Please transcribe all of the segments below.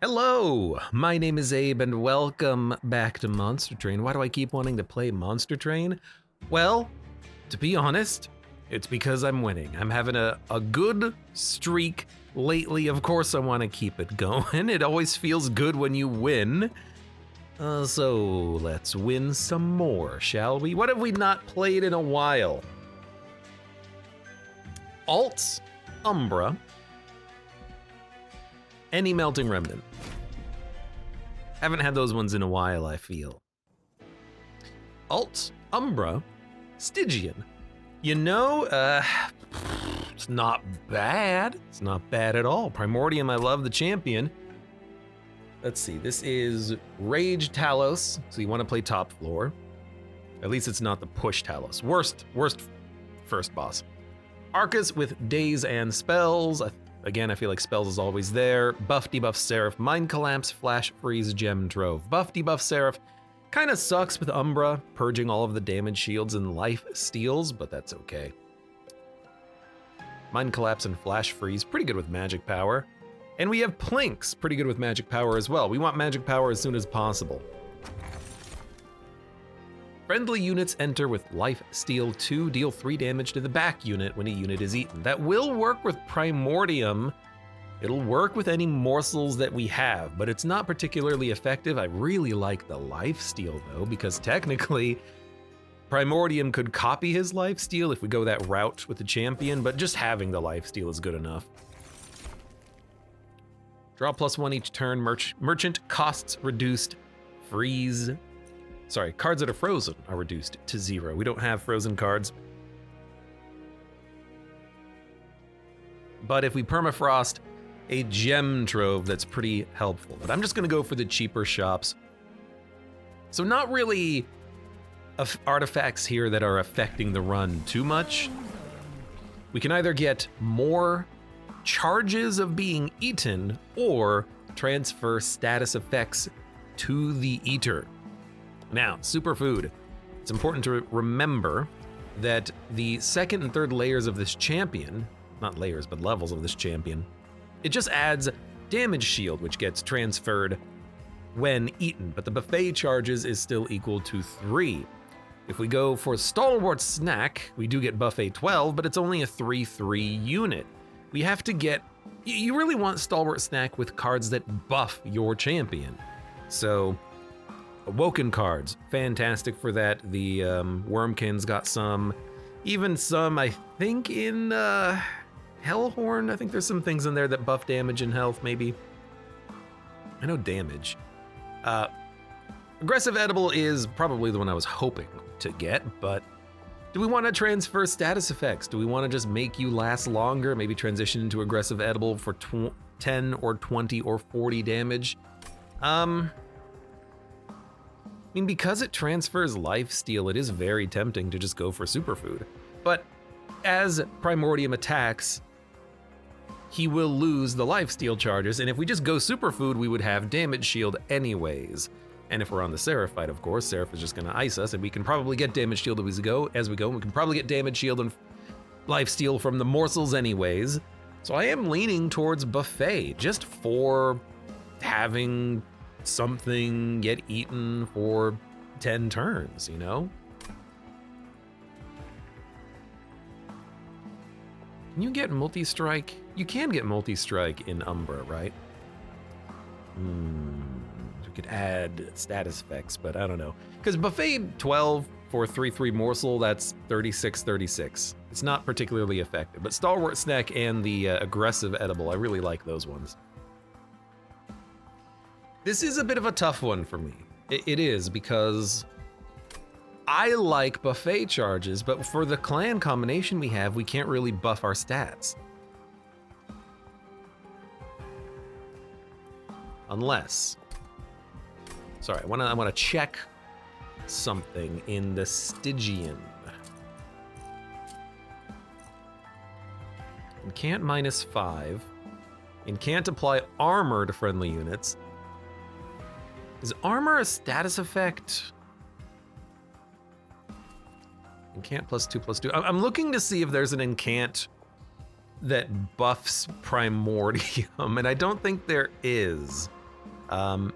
Hello, my name is Abe and welcome back to Monster Train. Why do I keep wanting to play Monster Train? Well, to be honest, it's because I'm winning. I'm having a good streak lately. Of course I want to keep it going. It always feels good when you win. So let's win some more, shall we? What have we not played in a while? Alts, Umbra, any Melting Remnant. Haven't had those ones in a while, I feel. Alt, Umbra, Stygian. You know, it's not bad. It's not bad at all. Primordium, I love the champion. Let's see, this is Rage Talos, so you want to play top floor. At least it's not the push Talos. Worst first boss. Arcus with Daze and Spells. Again, I feel like Spells is always there. Buff, debuff, Seraph, Mind Collapse, Flash Freeze, Gem Trove. Buff, debuff, Seraph. Kind of sucks with Umbra, purging all of the damage shields and life steals, but that's okay. Mind Collapse and Flash Freeze, pretty good with magic power. And we have Plinks, pretty good with magic power as well. We want magic power as soon as possible. Friendly units enter with Life Steal 2, deal 3 damage to the back unit when a unit is eaten. That will work with Primordium. It'll work with any morsels that we have, but it's not particularly effective. I really like the Life Steal though, because technically Primordium could copy his Life Steal if we go that route with the champion, but just having the Life Steal is good enough. Draw +1 each turn, merchant costs reduced, freeze. Sorry, cards that are frozen are reduced to 0. We don't have frozen cards. But if we permafrost, a gem trove, that's pretty helpful. But I'm just gonna go for the cheaper shops. So not really artifacts here that are affecting the run too much. We can either get more charges of being eaten or transfer status effects to the eater. Now, superfood. It's important to remember that the second and third layers of this champion, not layers, but levels of this champion, it just adds damage shield, which gets transferred when eaten, but the buffet charges is still equal to 3. If we go for Stalwart Snack, we do get buffet 12, but it's only a 3/3 unit. We have to get, you really want Stalwart Snack with cards that buff your champion. So, Awoken cards, fantastic for that. The Wormkin's got some, even some, I think in Hellhorn, I think there's some things in there that buff damage and health, maybe. I know damage. Aggressive Edible is probably the one I was hoping to get, but do we want to transfer status effects? Do we want to just make you last longer? Maybe transition into Aggressive Edible for 10 or 20 or 40 damage? I mean, because it transfers life steal, it is very tempting to just go for superfood. But as Primordium attacks, he will lose the life steal charges, and if we just go superfood, we would have damage shield anyways. And if we're on the Seraph fight, of course, Seraph is just gonna ice us, and we can probably get damage shield as we go, we can probably get damage shield and life steal from the morsels anyways. So I am leaning towards buffet, just for having something get eaten for 10 turns, you know? Can you get multi-strike? You can get multi-strike in Umbra, right? We could add status effects, but I don't know. Because buffet 12 for 3/3 morsel, that's 36/36. It's not particularly effective, but Stalwart Snack and the aggressive edible, I really like those ones. This is a bit of a tough one for me. It is, because I like buffet charges, but for the clan combination we have, we can't really buff our stats. Unless, sorry, I wanna check something in the Stygian. Incant -5. Incant apply armor to friendly units. Is armor a status effect? Incant +2/+2. I'm looking to see if there's an incant that buffs Primordium, and I don't think there is. Oh,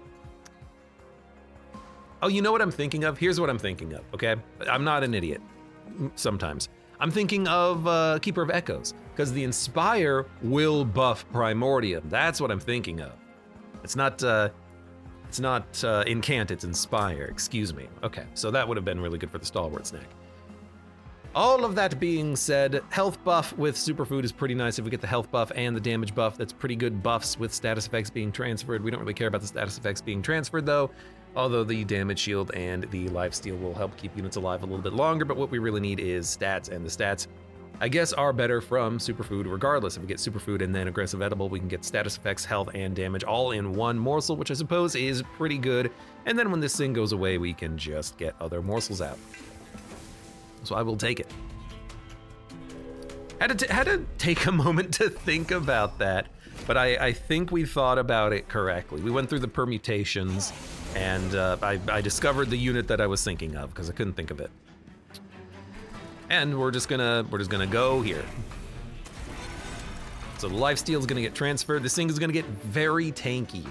you know what I'm thinking of? Here's what I'm thinking of, okay? I'm not an idiot, sometimes. I'm thinking of Keeper of Echoes, because the Inspire will buff Primordium. That's what I'm thinking of. It's not Incant, it's Inspire, excuse me. Okay, so that would have been really good for the Stalwart Snack. All of that being said, health buff with Superfood is pretty nice. If we get the health buff and the damage buff, that's pretty good buffs with status effects being transferred. We don't really care about the status effects being transferred though, although the damage shield and the lifesteal will help keep units alive a little bit longer, but what we really need is stats, and the stats, I guess, are better from Superfood regardless. If we get Superfood and then Aggressive Edible, we can get status effects, health, and damage all in one morsel, which I suppose is pretty good. And then when this thing goes away, we can just get other morsels out. So I will take it. Had to take a moment to think about that, but I think we thought about it correctly. We went through the permutations, and I discovered the unit that I was thinking of because I couldn't think of it. And we're just gonna go here. So the lifesteal is gonna get transferred. This thing is gonna get very tanky.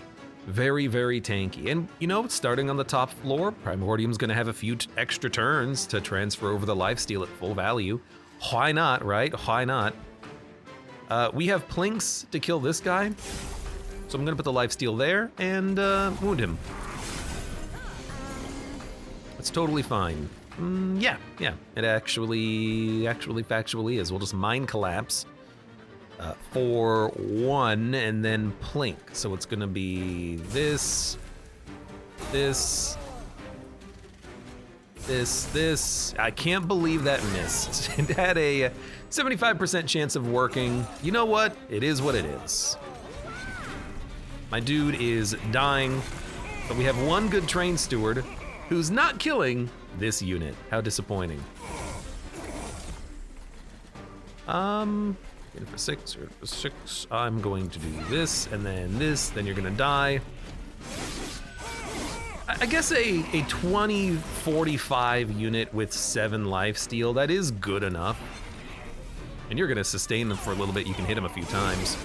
Very, very tanky. And you know, starting on the top floor, Primordium's gonna have a few extra turns to transfer over the lifesteal at full value. Why not, right? Why not? We have Plinks to kill this guy. So I'm gonna put the lifesteal there and wound him. That's totally fine. Yeah, it actually factually is. We'll just Mind Collapse for 1 and then Plink. So it's gonna be this. I can't believe that missed. It had a 75% chance of working. You know what? It is what it is. My dude is dying, but we have one good train steward who's not killing this unit. How disappointing. For 6 or for 6, I'm going to do this, and then this, then you're gonna die. I guess a 20-45 unit with 7 lifesteal, that is good enough. And you're gonna sustain them for a little bit, you can hit them a few times.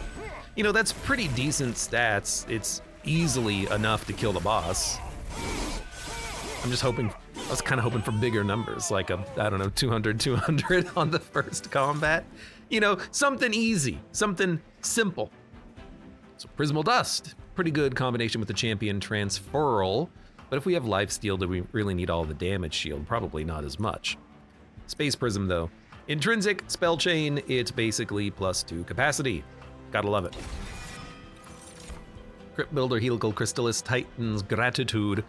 You know, that's pretty decent stats. It's easily enough to kill the boss. I'm just hoping, I was kind of hoping for bigger numbers, like I don't know, 200 on the first combat. You know, something easy, something simple. So Prismal Dust, pretty good combination with the Champion Transferal, but if we have Lifesteal, do we really need all the damage shield? Probably not as much. Space Prism though. Intrinsic, Spell Chain, it's basically +2 capacity. Gotta love it. Crypt Builder, Helical Crystallis, Titan's Gratitude.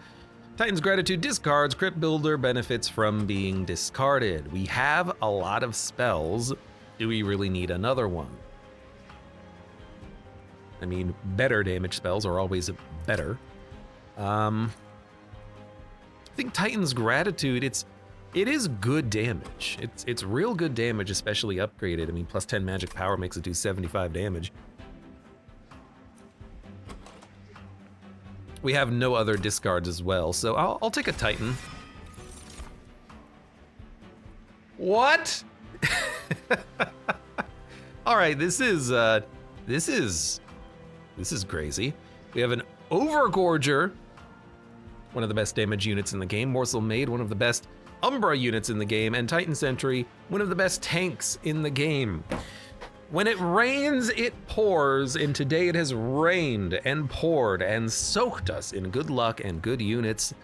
Titan's Gratitude discards, Crypt Builder benefits from being discarded. We have a lot of spells. Do we really need another one? I mean, better damage spells are always better. I think Titan's Gratitude, it is good damage. It's real good damage, especially upgraded. I mean, +10 magic power makes it do 75 damage. We have no other discards as well, so I'll take a Titan. What? All right, this is crazy. We have an Overgorger, one of the best damage units in the game. Morsel Maid, one of the best Umbra units in the game, and Titan Sentry, one of the best tanks in the game. When it rains, it pours, and today it has rained and poured and soaked us in good luck and good units.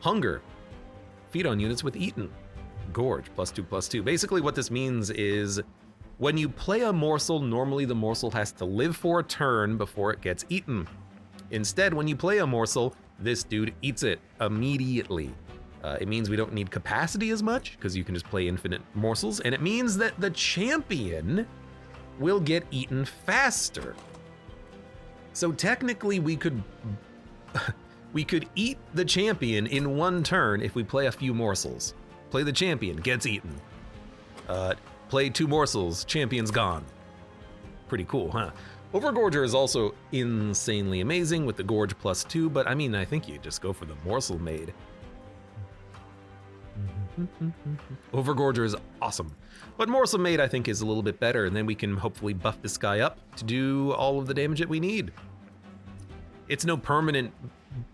Hunger, feed on units with Eaten. Gorge, +2/+2. Basically what this means is when you play a morsel, normally the morsel has to live for a turn before it gets eaten. Instead, when you play a morsel, this dude eats it immediately. It means we don't need capacity as much because you can just play infinite morsels, and it means that the champion will get eaten faster. So technically we could eat the champion in one turn if we play a few morsels. Play the champion, gets eaten. Play 2 morsels, champion's gone. Pretty cool, huh? Overgorger is also insanely amazing with the Gorge +2, but I mean, I think you just go for the Morsel Maid. Overgorger is awesome, but Morsel Maid I think is a little bit better, and then we can hopefully buff this guy up to do all of the damage that we need. It's no permanent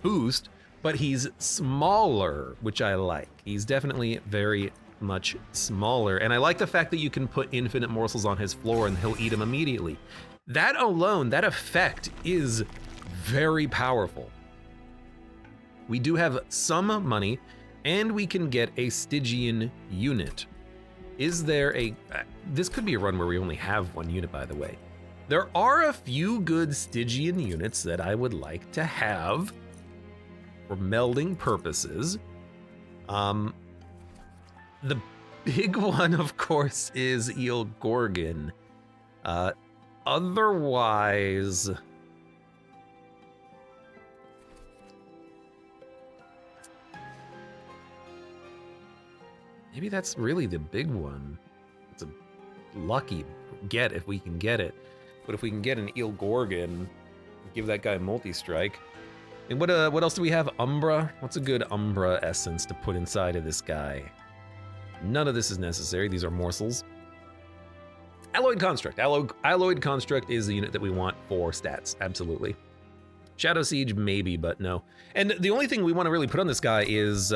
boost, but he's smaller, which I like. He's definitely very much smaller, and I like the fact that you can put infinite morsels on his floor and he'll eat them immediately. That alone, that effect is very powerful. We do have some money, and we can get a Stygian unit. Is there a... this could be a run where we only have one unit, by the way. There are a few good Stygian units that I would like to have for melding purposes. The big one, of course, is Eel Gorgon. Otherwise... maybe that's really the big one. It's a lucky get if we can get it. But if we can get an Eel Gorgon, give that guy multi-strike. And what else do we have? Umbra? What's a good Umbra essence to put inside of this guy? None of this is necessary. These are morsels. Alloyed Construct. Alloyed Construct is the unit that we want for stats, absolutely. Shadow Siege, maybe, but no. And the only thing we want to really put on this guy is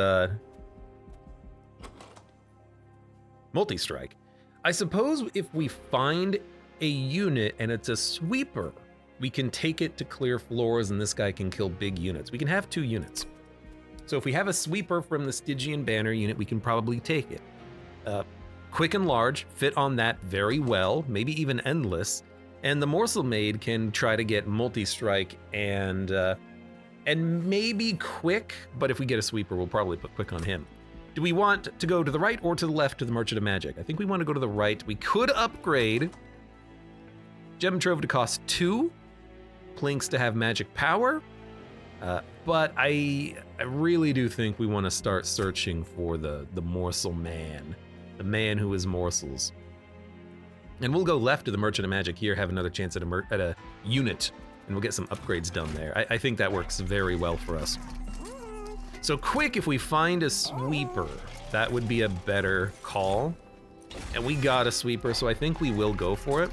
multi-strike. I suppose if we find a unit and it's a sweeper, we can take it to clear floors and this guy can kill big units. We can have 2 units. So if we have a sweeper from the Stygian banner unit, we can probably take it. Quick and large, fit on that very well, maybe even endless. And the Morsel Maid can try to get multi-strike and maybe quick, but if we get a sweeper, we'll probably put quick on him. Do we want to go to the right or to the left to the Merchant of Magic? I think we want to go to the right. We could upgrade Gem Trove to cost 2, Plinks to have magic power, but I really do think we want to start searching for the Morsel Man, the man who is morsels. And we'll go left to the Merchant of Magic here, have another chance at a unit, and we'll get some upgrades done there. I think that works very well for us. So quick, if we find a sweeper, that would be a better call. And we got a sweeper, so I think we will go for it.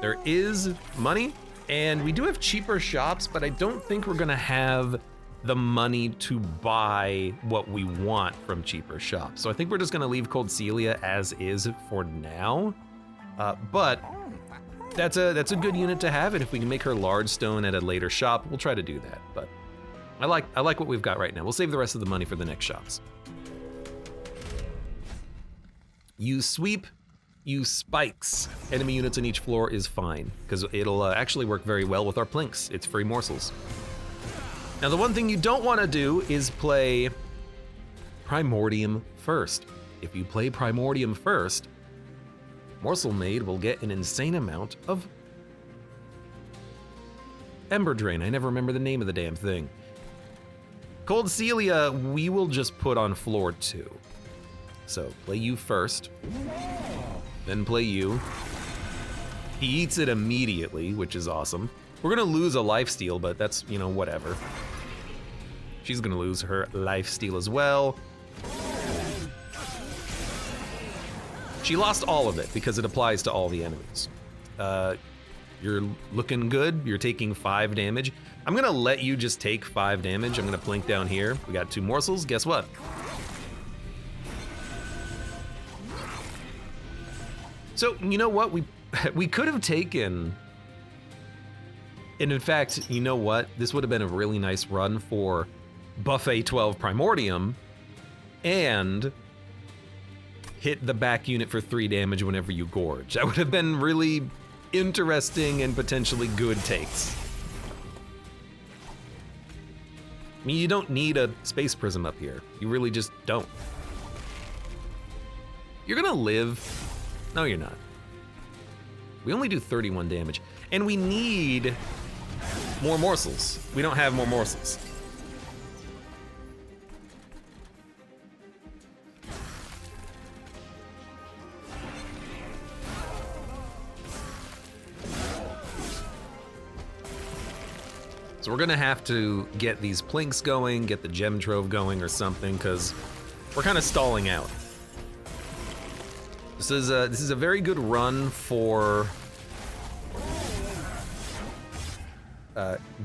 There is money, and we do have cheaper shops, but I don't think we're gonna have the money to buy what we want from cheaper shops. So I think we're just gonna leave Cold Celia as is for now. But that's a good unit to have, and if we can make her large stone at a later shop, we'll try to do that. But I like what we've got right now. We'll save the rest of the money for the next shops. Use sweep, use spikes. Enemy units in each floor is fine, because it'll actually work very well with our plinks. It's free morsels. Now the one thing you don't want to do is play Primordium first. If you play Primordium first, Morsel Maid will get an insane amount of Ember Drain. I never remember the name of the damn thing. Cold Celia, we will just put on floor 2. So play you first, then play you. He eats it immediately, which is awesome. We're gonna lose a lifesteal, but that's, you know, whatever. She's gonna lose her lifesteal as well. She lost all of it because it applies to all the enemies. You're looking good. You're taking 5 damage. I'm gonna let you just take 5 damage. I'm gonna plink down here. We got 2 morsels. Guess what? So, you know what? We could have taken... And in fact, you know what? This would have been a really nice run for Buffet 12 Primordium and hit the back unit for 3 damage whenever you gorge. That would have been really interesting and potentially good takes. I mean, you don't need a Space Prism up here. You really just don't. You're gonna live. No, you're not. We only do 31 damage. And we need more morsels. We don't have more morsels. So we're gonna have to get these plinks going, get the gem trove going or something, because we're kind of stalling out. This is a very good run for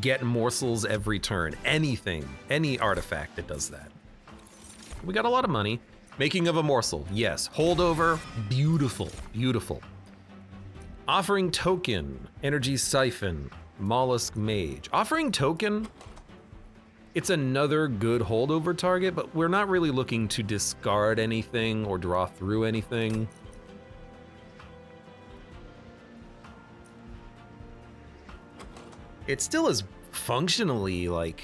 get morsels every turn. Anything, any artifact that does that. We got a lot of money. Making of a morsel, yes. Holdover, beautiful, beautiful. Offering token, energy siphon, mollusk mage. Offering token, it's another good holdover target, but we're not really looking to discard anything or draw through anything. It still is functionally like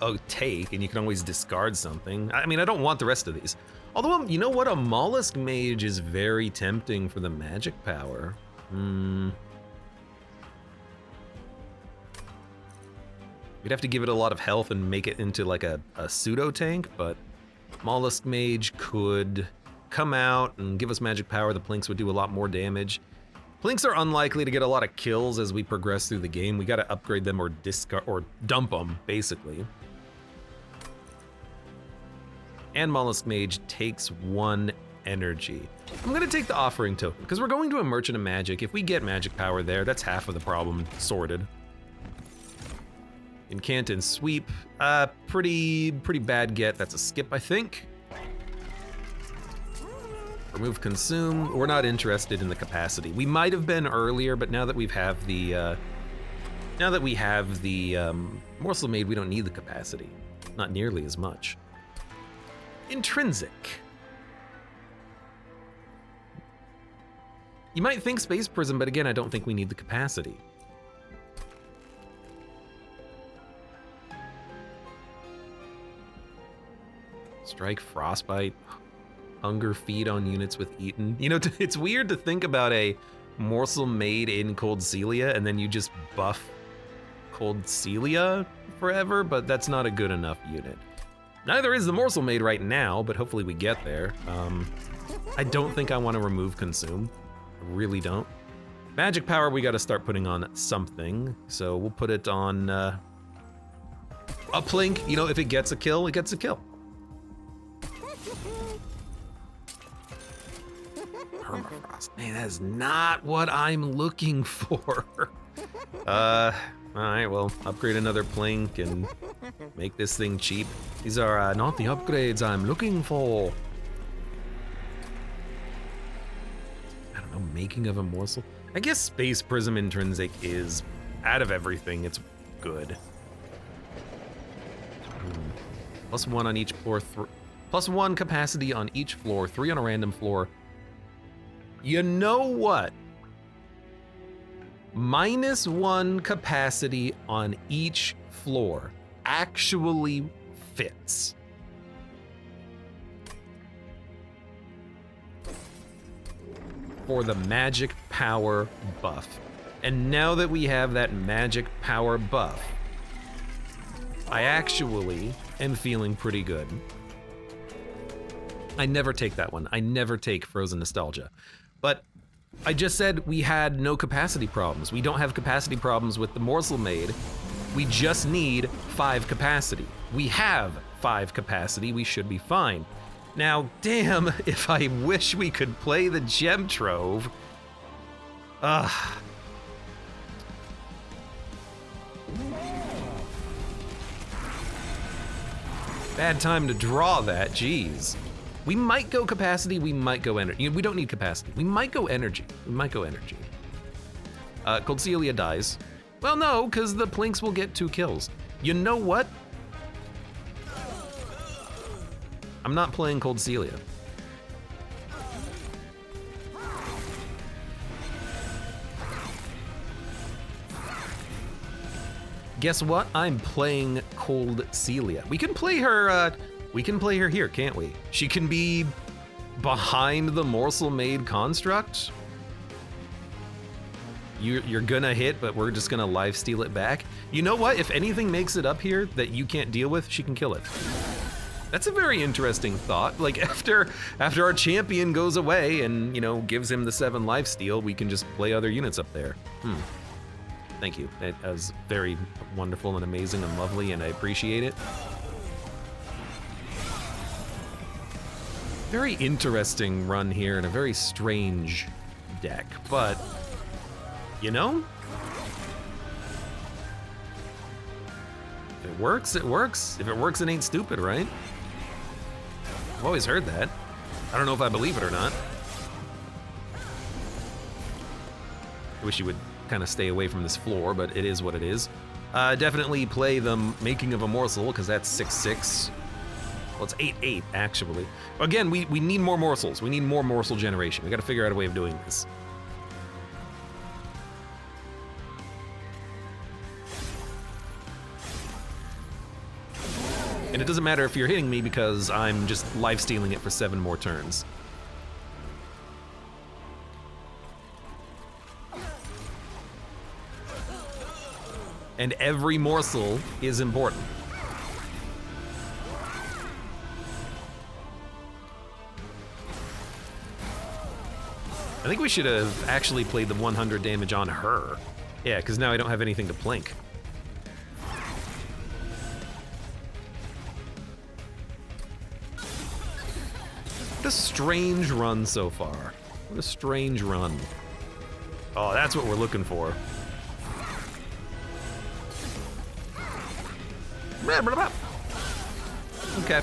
a take, and you can always discard something. I mean, I don't want the rest of these. Although, you know what? A mollusk mage is very tempting for the magic power. We'd have to give it a lot of health and make it into like a pseudo tank, but mollusk mage could come out and give us magic power. The plinks would do a lot more damage. Plinks are unlikely to get a lot of kills as we progress through the game. We got to upgrade them or discard or dump them, basically. And mollusk mage takes 1 energy. I'm gonna take the offering token because we're going to a merchant of magic. If we get magic power there, that's half of the problem sorted. Incant and sweep, pretty bad get. That's a skip, I think. Remove consume. We're not interested in the capacity. We might have been earlier, but now that we have the morsel made, we don't need the capacity. Not nearly as much. Intrinsic. You might think Space Prism, but again, I don't think we need the capacity. Strike, Frostbite, Hunger, feed on units with Eaten. You know, it's weird to think about a morsel made in Cold Celia and then you just buff Cold Celia forever, but that's not a good enough unit. Neither is the morsel made right now, but hopefully we get there. I don't think I want to remove consume. I really don't. Magic power, we got to start putting on something. So we'll put it on uplink. You know, if it gets a kill, it gets a kill. Permafrost. Man, that is not what I'm looking for. All right, well, upgrade another plink and make this thing cheap. These are not the upgrades I'm looking for. I don't know, making of a morsel. I guess Space Prism Intrinsic is, out of everything, it's good. +1 on each floor, +1 capacity on each floor, 3 on a random floor. You know what? -1 capacity on each floor actually fits. For the magic power buff. And now that we have that magic power buff, I actually am feeling pretty good. I never take that one. I never take Frozen Nostalgia. But I just said we had no capacity problems. We don't have capacity problems with the morsel made. We just need 5 capacity. We have 5 capacity, we should be fine. Now, damn, if I wish we could play the gem trove. Ugh. Bad time to draw that, jeez. We might go capacity, we might go energy. We don't need capacity. We might go energy. We might go energy. Cold Celia dies. Well, no, because the plinks will get 2 kills. You know what? I'm not playing Cold Celia. Guess what? I'm playing Cold Celia. We can play her. We can play her here, can't we? She can be behind the morsel made construct. You're gonna hit, but we're just gonna lifesteal it back. You know what? If anything makes it up here that you can't deal with, she can kill it. That's a very interesting thought. Like after our champion goes away and, you know, gives him the 7 lifesteal, we can just play other units up there. Thank you. That was very wonderful and amazing and lovely, and I appreciate it. Very interesting run here and a very strange deck, but you know, If it works, it works. If it works, it ain't stupid, right? I've always heard that. I don't know if I believe it or not. I wish you would kind of stay away from this floor, but it is what it is. Definitely play the Making of a Morsel, because that's 6/6. Well, it's 8/8, actually. Again, we need more morsels. We need more morsel generation. We gotta figure out a way of doing this. And it doesn't matter if you're hitting me because I'm just life-stealing it for 7 more turns. And every morsel is important. I think we should have actually played the 100 damage on her. Yeah, because now I don't have anything to plink. What a strange run so far. What a strange run. Oh, that's what we're looking for. Okay.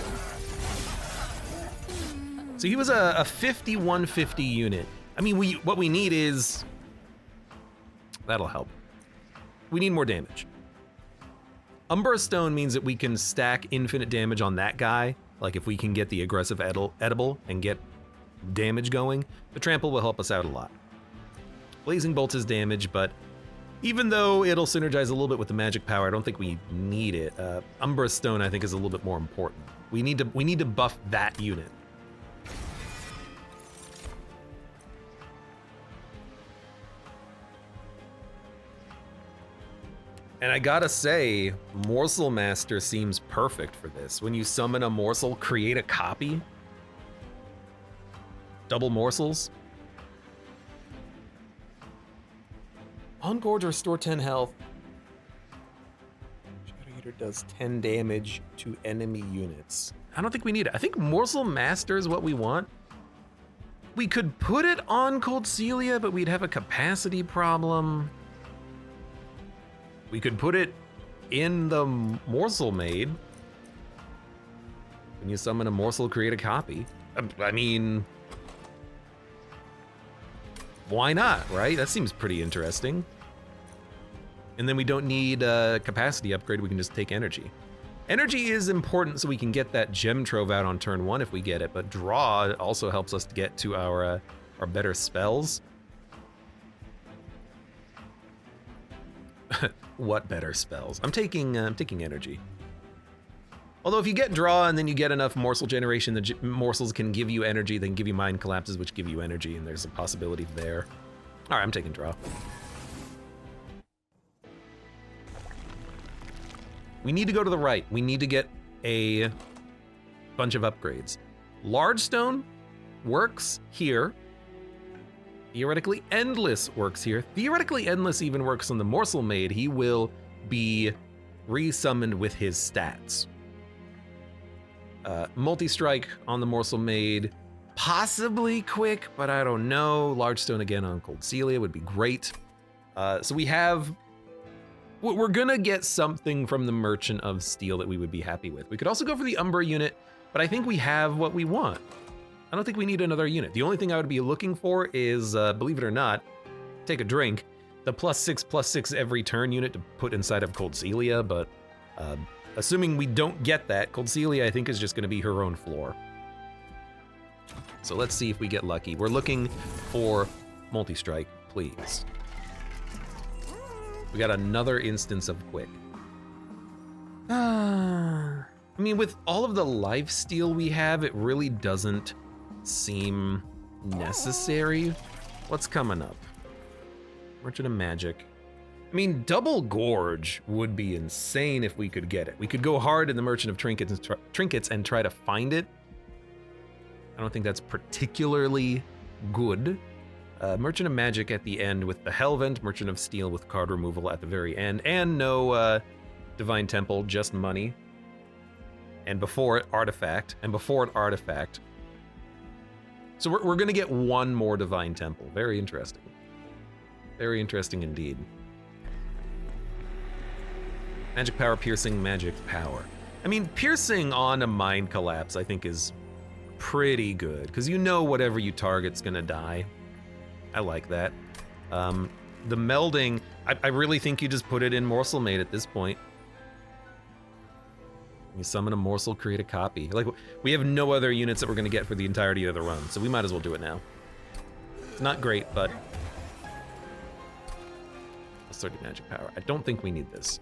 So he was a 5150 unit. I mean, what we need is... That'll help. We need more damage. Umbra Stone means that we can stack infinite damage on that guy. Like if we can get the aggressive edible and get damage going, the trample will help us out a lot. Blazing Bolt is damage, but even though it'll synergize a little bit with the magic power, I don't think we need it. Umbra Stone, I think, is a little bit more important. We need to buff that unit. And I gotta say, Morsel Master seems perfect for this. When you summon a morsel, create a copy. Double morsels. On Gorge, restore 10 health. Shadow Eater does 10 damage to enemy units. I don't think we need it. I think Morsel Master is what we want. We could put it on Cold Celia, but we'd have a capacity problem. We could put it in the Morsel Maid. When you summon a morsel, create a copy. I mean, why not, right? That seems pretty interesting. And then we don't need a capacity upgrade, we can just take energy. Energy is important so we can get that gem trove out on turn 1 if we get it, but draw also helps us to get to our better spells. What better spells? I'm taking energy. Although if you get draw and then you get enough morsel generation, the morsels can give you energy, then give you mind collapses, which give you energy, and there's a possibility there. All right, I'm taking draw. We need to go to the right. We need to get a bunch of upgrades. Large Stone works here. Theoretically Endless works here. Theoretically Endless even works on the Morsel Maid. He will be resummoned with his stats. Multi-strike on the Morsel Maid, possibly quick, but I don't know. Large Stone again on Cold Celia would be great. So we're gonna get something from the Merchant of Steel that we would be happy with. We could also go for the Umbra unit, but I think we have what we want. I don't think we need another unit. The only thing I would be looking for is, believe it or not, take a drink, the +6/+6 every turn unit to put inside of Cold Celia, but assuming we don't get that, Cold Celia I think is just gonna be her own floor. So let's see if we get lucky. We're looking for multi-strike, please. We got another instance of quick. I mean, with all of the lifesteal we have, it really doesn't seem necessary. What's coming up? Merchant of Magic. I mean, Double Gorge would be insane if we could get it. We could go hard in the Merchant of Trinkets and try to find it. I don't think that's particularly good. Merchant of Magic at the end with the Hellvent, Merchant of Steel with card removal at the very end, and no Divine Temple, just money. And before it, Artifact, and before it, Artifact. So we're gonna get one more Divine Temple. Very interesting. Very interesting indeed. Magic power, piercing, magic power. I mean, piercing on a mind collapse, I think, is pretty good, because you know whatever you target's gonna die. I like that. The melding, I really think you just put it in Morsel Mate at this point. You summon a morsel, create a copy. Like, we have no other units that we're gonna get for the entirety of the run, so we might as well do it now. It's not great, but... Plus 30 magic power. I don't think we need this.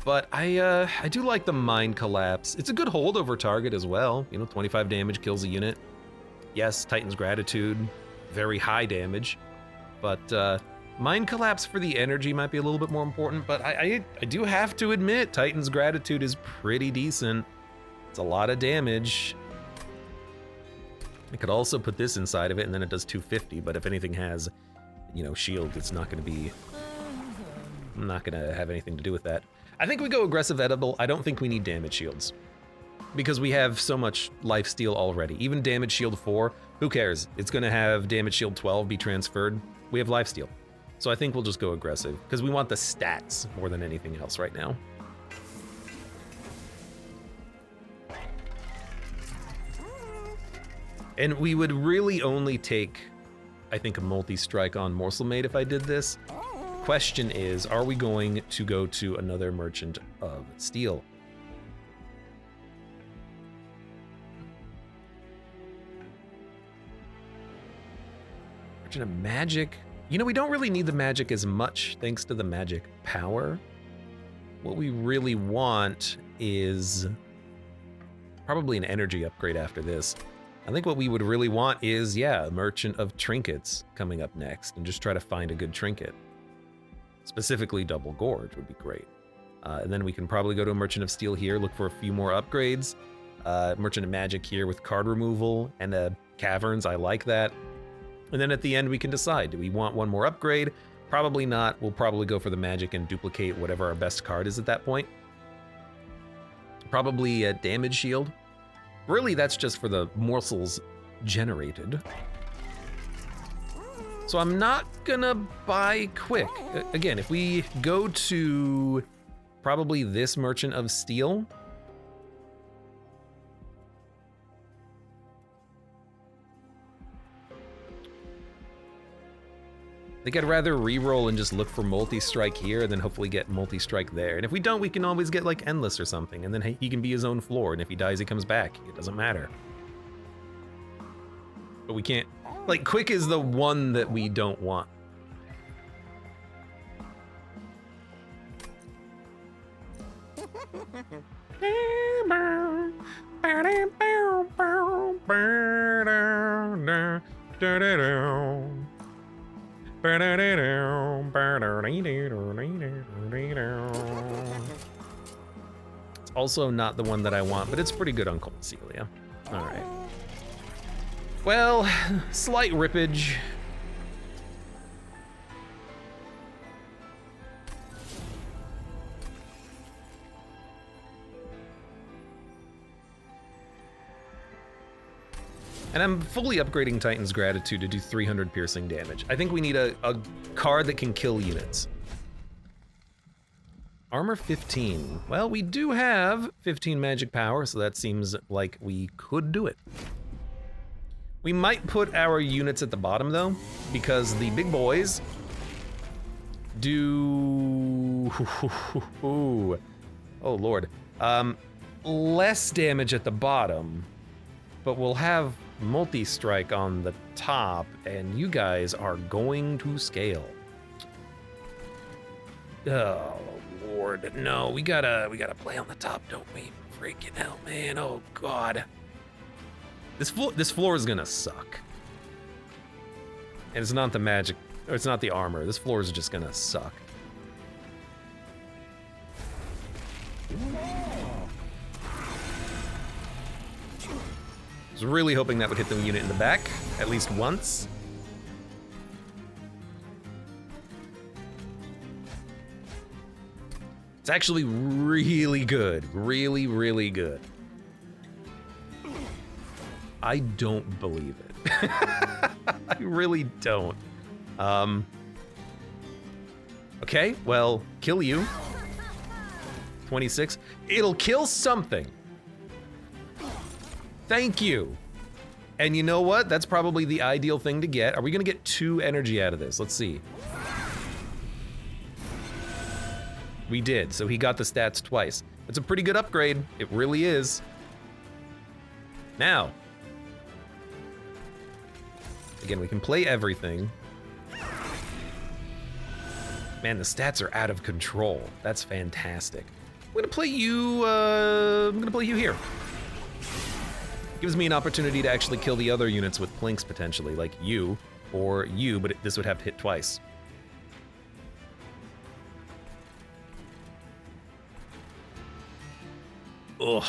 But I do like the Mind Collapse. It's a good holdover target as well. You know, 25 damage kills a unit. Yes, Titan's Gratitude, very high damage. But Mind Collapse for the energy might be a little bit more important, but I do have to admit, Titan's Gratitude is pretty decent. It's a lot of damage. I could also put this inside of it, and then it does 250, but if anything has, you know, shield, it's not gonna be... I'm not gonna have anything to do with that. I think we go aggressive edible. I don't think we need damage shields, because we have so much life steal already. Even damage shield 4, who cares? It's gonna have damage shield 12 be transferred. We have life steal. So I think we'll just go aggressive, because we want the stats more than anything else right now. And we would really only take, I think, a multi-strike on Morsel Mate if I did this. Question is, are we going to go to another Merchant of Steel? Merchant of Magic? You know, we don't really need the magic as much thanks to the magic power. What we really want is probably an energy upgrade after this. I think what we would really want is, yeah, a Merchant of Trinkets coming up next, and just try to find a good trinket. Specifically, Double Gorge would be great. And then we can probably go to a Merchant of Steel here, look for a few more upgrades. Merchant of Magic here with card removal and Caverns, I like that. And then at the end we can decide, do we want one more upgrade? Probably not. We'll probably go for the magic and duplicate whatever our best card is at that point. Probably a damage shield. Really, that's just for the morsels generated. So I'm not gonna buy quick. Again, if we go to probably this Merchant of Steel, I think I'd rather reroll and just look for multi-strike here and then hopefully get multi-strike there. And if we don't, we can always get like Endless or something, and then he can be his own floor, and if he dies, he comes back. It doesn't matter. But we can't, like, quick is the one that we don't want. It's also not the one that I want, but it's pretty good on Cold Celia. All right. Well, slight rippage. And I'm fully upgrading Titan's Gratitude to do 300 piercing damage. I think we need a card that can kill units. Armor 15. Well, we do have 15 magic power, so that seems like we could do it. We might put our units at the bottom though, because the big boys do, oh Lord, less damage at the bottom, but we'll have multi-strike on the top, and you guys are going to scale. Oh Lord, no, we gotta play on the top, don't we? Freaking hell, man, oh God. This floor is gonna suck. And it's not the magic, or it's not the armor. This floor is just gonna suck. I was really hoping that would hit the unit in the back, at least once. It's actually really good, really, really good. I don't believe it. I really don't. Okay, well, kill you. 26. It'll kill something. Thank you. And you know what? That's probably the ideal thing to get. Are we gonna get 2 energy out of this? Let's see. We did, so he got the stats twice. It's a pretty good upgrade. It really is. Now, again, we can play everything. Man, the stats are out of control. That's fantastic. I'm gonna play you, here. Gives me an opportunity to actually kill the other units with plinks potentially, like you, or you, but this would have to hit twice. Ugh.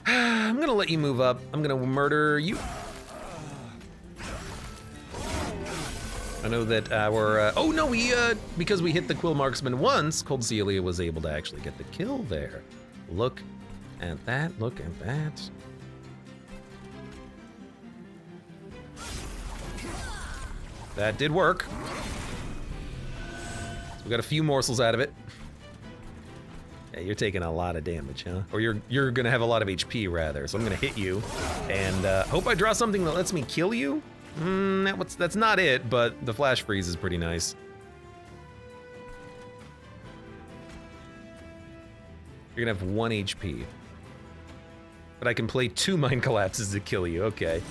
I'm gonna let you move up. I'm gonna murder you. I know that our, oh no, because we hit the Quill Marksman once, Cold Celia was able to actually get the kill there. Look at that, look at that. That did work. So we got a few morsels out of it. Yeah, you're taking a lot of damage, huh? Or you're gonna have a lot of HP rather, so I'm gonna hit you. And hope I draw something that lets me kill you? That's not it, but the flash freeze is pretty nice. You're gonna have 1 HP. But I can play 2 Mind Collapses to kill you, okay.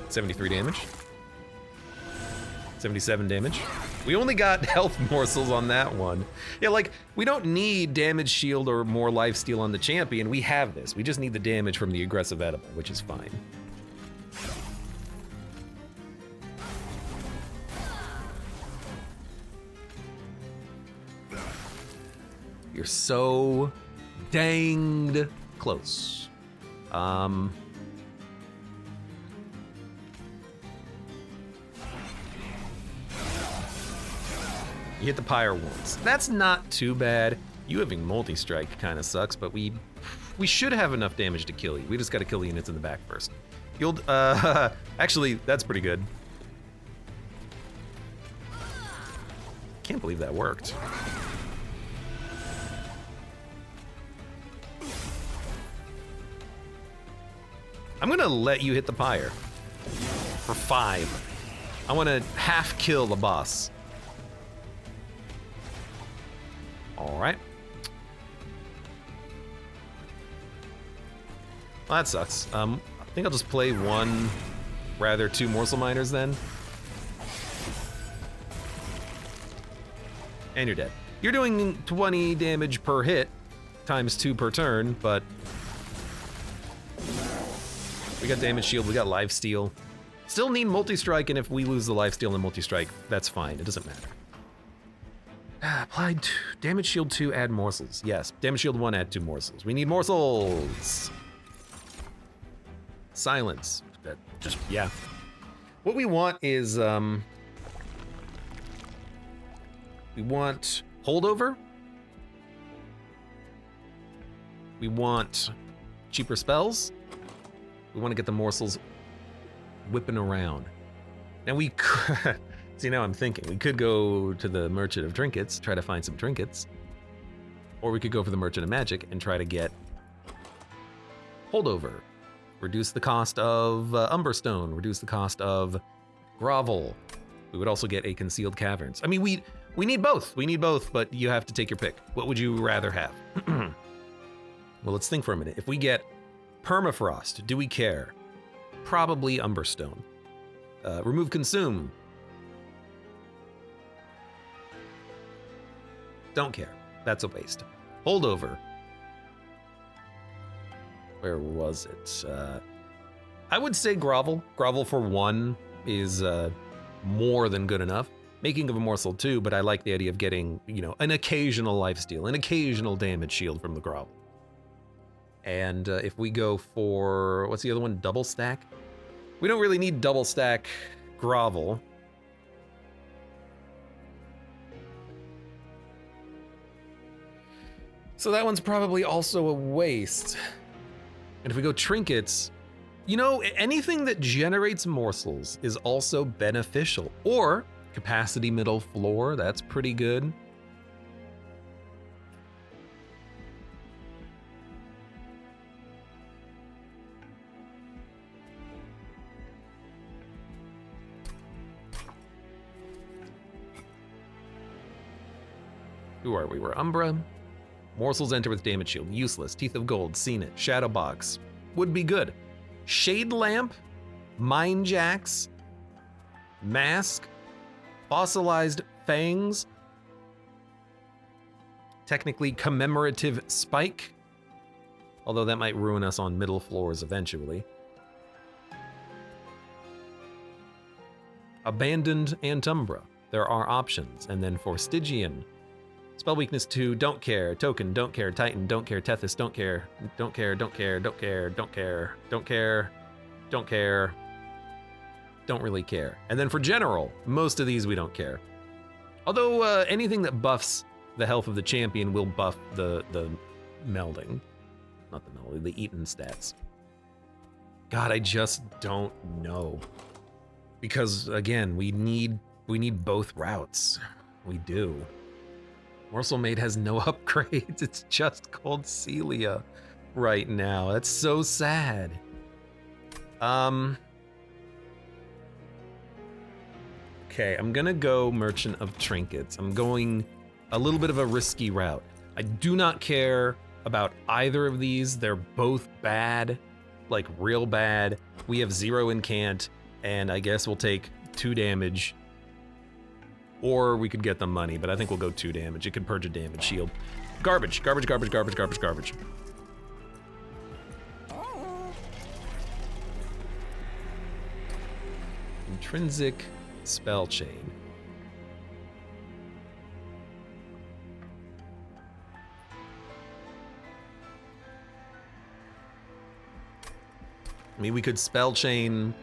73 damage. 77 damage. We only got health morsels on that one. Yeah, like, we don't need damage shield or more lifesteal on the champion. We have this. We just need the damage from the aggressive edible, which is fine. You're so danged close. You hit the pyre once. That's not too bad. You having multi-strike kind of sucks, but we should have enough damage to kill you. We just gotta kill the units in the back first. You'll, actually, that's pretty good. Can't believe that worked. I'm gonna let you hit the pyre for 5. I wanna half kill the boss. All right. Well, that sucks. I think I'll just play 1, rather 2 morsel miners then. And you're dead. You're doing 20 damage per hit, times 2 per turn, but we got damage shield, we got lifesteal. Still need multi-strike, and if we lose the lifesteal and multi-strike, that's fine, it doesn't matter. Applied damage shield 2, add morsels. Yes, damage shield 1, add 2 morsels. We need morsels. Silence. That just, yeah. What we want is, we want holdover. We want cheaper spells. We want to get the morsels whipping around. Now we could, see now I'm thinking, we could go to the Merchant of Trinkets, try to find some trinkets. Or we could go for the Merchant of Magic and try to get holdover. Reduce the cost of Umberstone, reduce the cost of Grovel. We would also get a Concealed Caverns. I mean, we need both, but you have to take your pick. What would you rather have? Well, let's think for a minute. If we get Permafrost, do we care? Probably Umberstone. Remove Consume. Don't care. That's a waste. Holdover. Where was it? I would say Grovel. Grovel for 1 is more than good enough. Making of a morsel 2, but I like the idea of getting, you know, an occasional lifesteal, an occasional damage shield from the Grovel. And if we go for, what's the other one? Double stack? We don't really need double stack Grovel. So that one's probably also a waste. And if we go trinkets, You know, anything that generates morsels is also beneficial. Or capacity middle floor, that's pretty good. Who are we? We're Umbra. Morsels enter with damage shield. Useless. Teeth of Gold. Seen it. Shadow Box. Would be good. Shade Lamp. Mine Jacks. Mask. Fossilized Fangs. Technically Commemorative Spike. Although that might ruin us on middle floors eventually. Abandoned Antumbra. There are options. And then for Stygian. Spell weakness 2, don't care. Token, don't care. Titan, don't care. Tethys, don't care. Don't care, don't care, don't care, don't care, don't care, don't care. Don't really care. And then for general, most of these we don't care. Although anything that buffs the health of the champion will buff the melding. Not the melding, the eaten stats. God, I just don't know. Because again, we need both routes. We do. Morsel Maid has no upgrades. It's just called Celia right now. That's so sad. Okay, I'm gonna go Merchant of Trinkets. I'm going a little bit of a risky route. I do not care about either of these. They're both bad, like real bad. We have 0 incant, and I guess we'll take 2 damage. Or we could get the money, but I think we'll go 2 damage. It could purge a damage shield. Garbage, garbage, garbage, garbage, garbage, garbage. Intrinsic Spell Chain. I mean, we could Spell Chain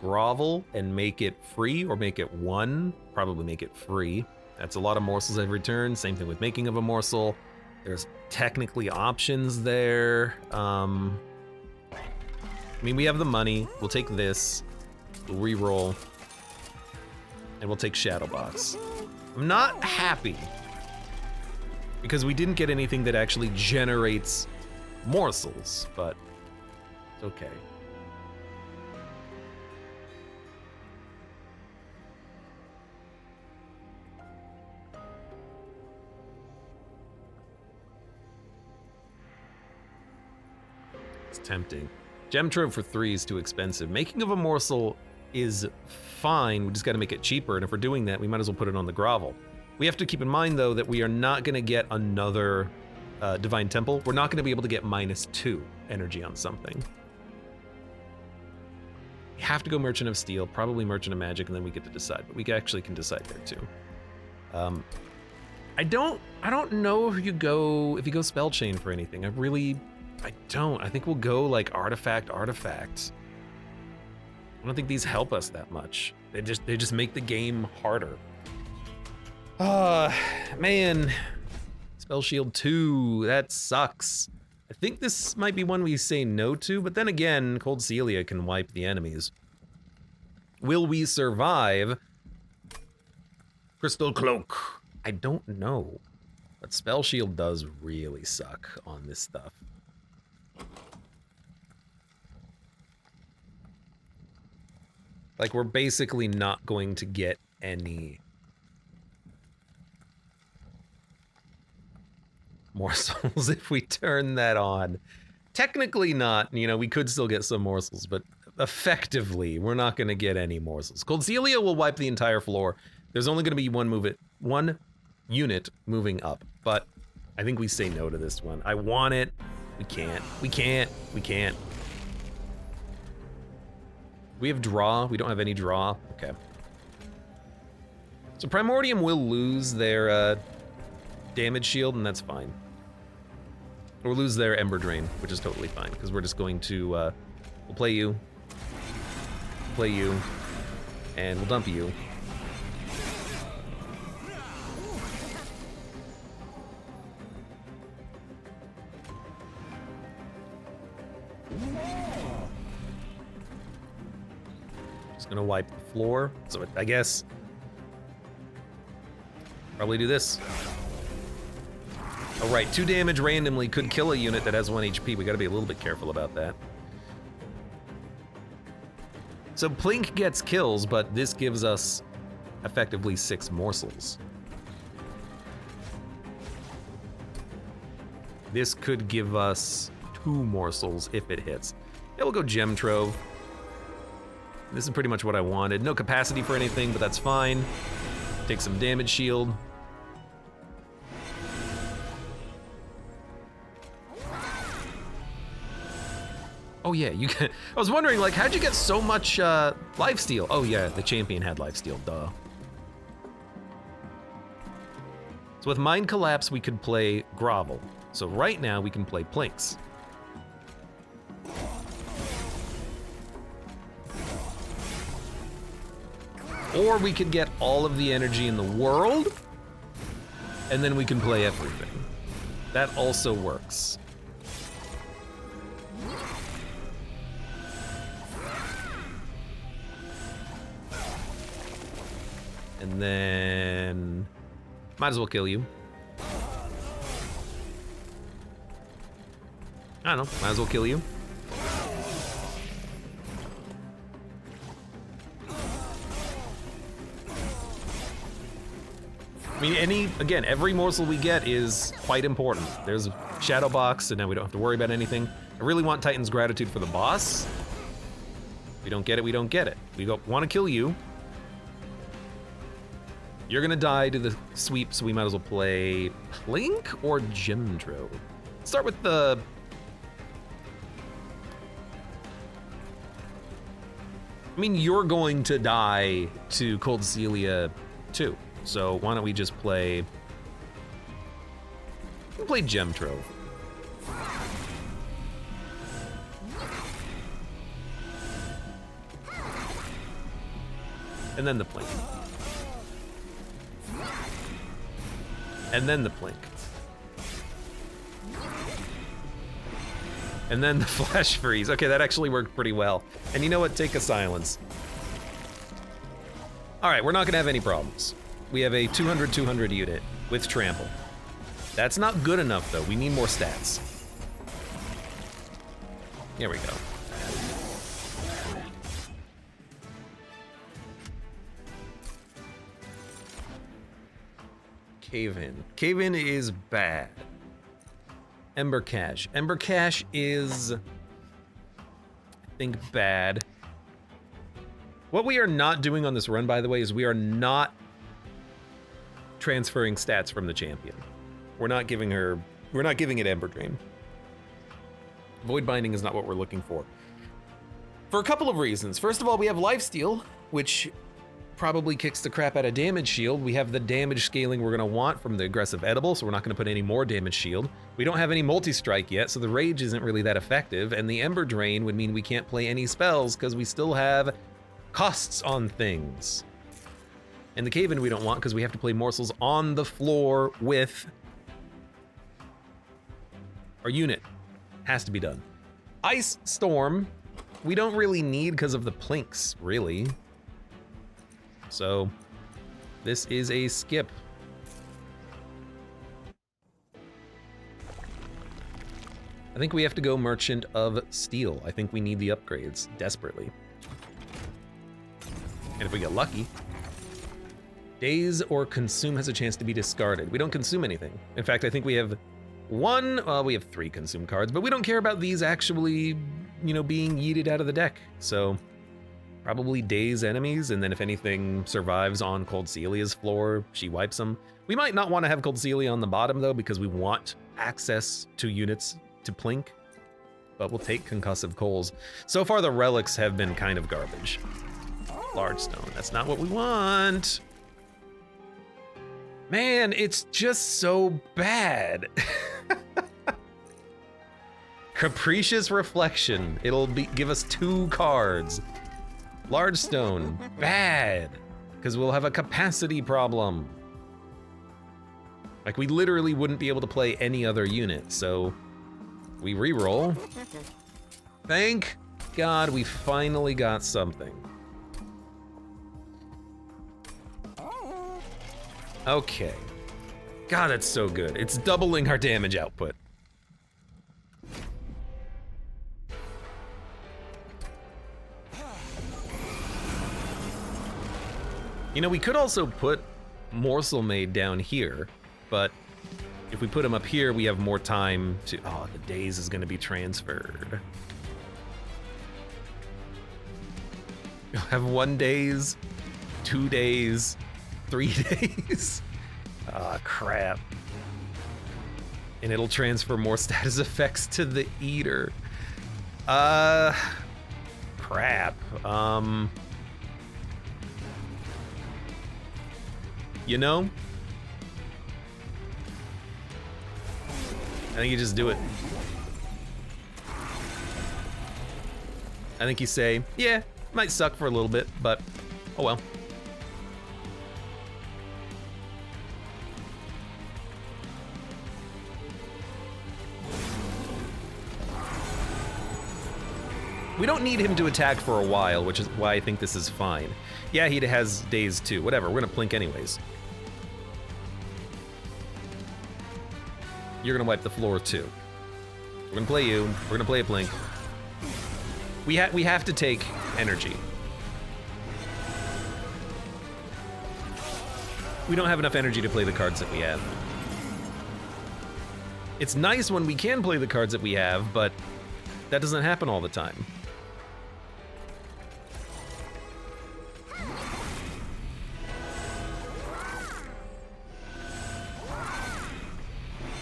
Grovel and make it free, or make it 1. Probably make it free. That's a lot of morsels every turn. Same thing with making of a morsel. There's technically options there. I mean, we have the money. We'll take this. We'll re-roll. And we'll take Shadow Box. I'm not happy because we didn't get anything that actually generates morsels, but it's okay. It's tempting. Gem Trove for 3 is too expensive. Making of a morsel is fine, we just gotta make it cheaper, and if we're doing that, we might as well put it on the grovel. We have to keep in mind, though, that we are not gonna get another Divine Temple. We're not gonna be able to get -2 energy on something. We have to go Merchant of Steel, probably Merchant of Magic, and then we get to decide, but we actually can decide there too. I don't know if you go Spell Chain for anything. I don't. I think we'll go like artifact. I don't think these help us that much. They just make the game harder. Man. Spell Shield 2, that sucks. I think this might be one we say no to, but then again, Cold Celia can wipe the enemies. Will we survive? Crystal Cloak. I don't know. But Spell Shield does really suck on this stuff. Like, we're basically not going to get any morsels if we turn that on. Technically not, you know, we could still get some morsels, but effectively, we're not gonna get any morsels. Cold Celia will wipe the entire floor. There's only gonna be one unit moving up, but I think we say no to this one. I want it. We can't. We have draw. We don't have any draw. Okay. So Primordium will lose their damage shield, and that's fine. Or lose their Ember Drain, which is totally fine, because we're just going to, we'll play you, and we'll dump you. Just gonna wipe the floor. So I guess probably do this. Oh right, 2 damage randomly could kill a unit that has 1 HP. We gotta be a little bit careful about that. So Plink gets kills, but this gives us effectively 6 morsels. This could give us 2 morsels if it hits. Yeah, we'll go Gem Trove. This is pretty much what I wanted. No capacity for anything, but that's fine. Take some damage shield. Oh yeah, you can. I was wondering, like, how'd you get so much lifesteal? Oh yeah, the champion had lifesteal, duh. So with Mind Collapse, we could play Grovel. So right now, we can play Plinks. Or we could get all of the energy in the world, and then we can play everything. That also works. And then, might as well kill you. I don't know, might as well kill you. I mean, again, every morsel we get is quite important. There's a shadow box, and now we don't have to worry about anything. I really want Titan's Gratitude for the boss. If we don't get it, we don't get it. We want to kill you. You're gonna die to the sweep, so we might as well play Plink or Gemtro. Start with the... I mean, you're going to die to Cold Celia too. So why don't we just play... We'll play Gemtro. And then the Plink. And then the Plink. And then the Flash Freeze. Okay, that actually worked pretty well. And you know what? Take a Silence. All right, we're not gonna have any problems. We have a 200-200 unit with Trample. That's not good enough, though. We need more stats. Here we go. Cave In. Cave In is bad. Ember Cache. Ember Cache is, I think, bad. What we are not doing on this run, by the way, is we are not transferring stats from the champion. We're not giving it Ember Drain. Void Binding is not what we're looking for. For a couple of reasons. First of all, we have Lifesteal, which probably kicks the crap out of Damage Shield. We have the damage scaling we're gonna want from the Aggressive Edible, so we're not gonna put any more Damage Shield. We don't have any Multi-Strike yet, so the Rage isn't really that effective, and the Ember Drain would mean we can't play any spells because we still have costs on things. And the Cave In we don't want because we have to play morsels on the floor with our unit. Has to be done. Ice Storm, we don't really need because of the Plinks, really. So, this is a skip. I think we have to go Merchant of Steel. I think we need the upgrades desperately. And if we get lucky, Daze or Consume has a chance to be discarded. We don't consume anything. In fact, I think we have we have 3 consume cards, but we don't care about these actually, you know, being yeeted out of the deck. So probably Daze enemies, and then if anything survives on Cold Celia's floor, she wipes them. We might not want to have Cold Celia on the bottom though, because we want access to units to Plink, but we'll take Concussive Coals. So far the relics have been kind of garbage. Large Stone, that's not what we want. Man, it's just so bad. Capricious Reflection, it'll give us 2 cards. Large Stone, bad, because we'll have a capacity problem. Like, we literally wouldn't be able to play any other unit, so we re-roll. Thank God we finally got something. Okay. God, that's so good. It's doubling our damage output. You know, we could also put Morsel Maid down here, but if we put him up here, we have more time to... Oh, the days is gonna be transferred. You'll have 1 days, 2 days, 3 days. Ah, crap. And it'll transfer more status effects to the Eater. Crap. You know? I think you just do it. I think you say, yeah, might suck for a little bit, but oh well. We don't need him to attack for a while, which is why I think this is fine. Yeah, he has days too. Whatever, we're gonna plink anyways. You're gonna wipe the floor too. We're gonna play you. We're gonna play a plink. We have to take energy. We don't have enough energy to play the cards that we have. It's nice when we can play the cards that we have, but that doesn't happen all the time.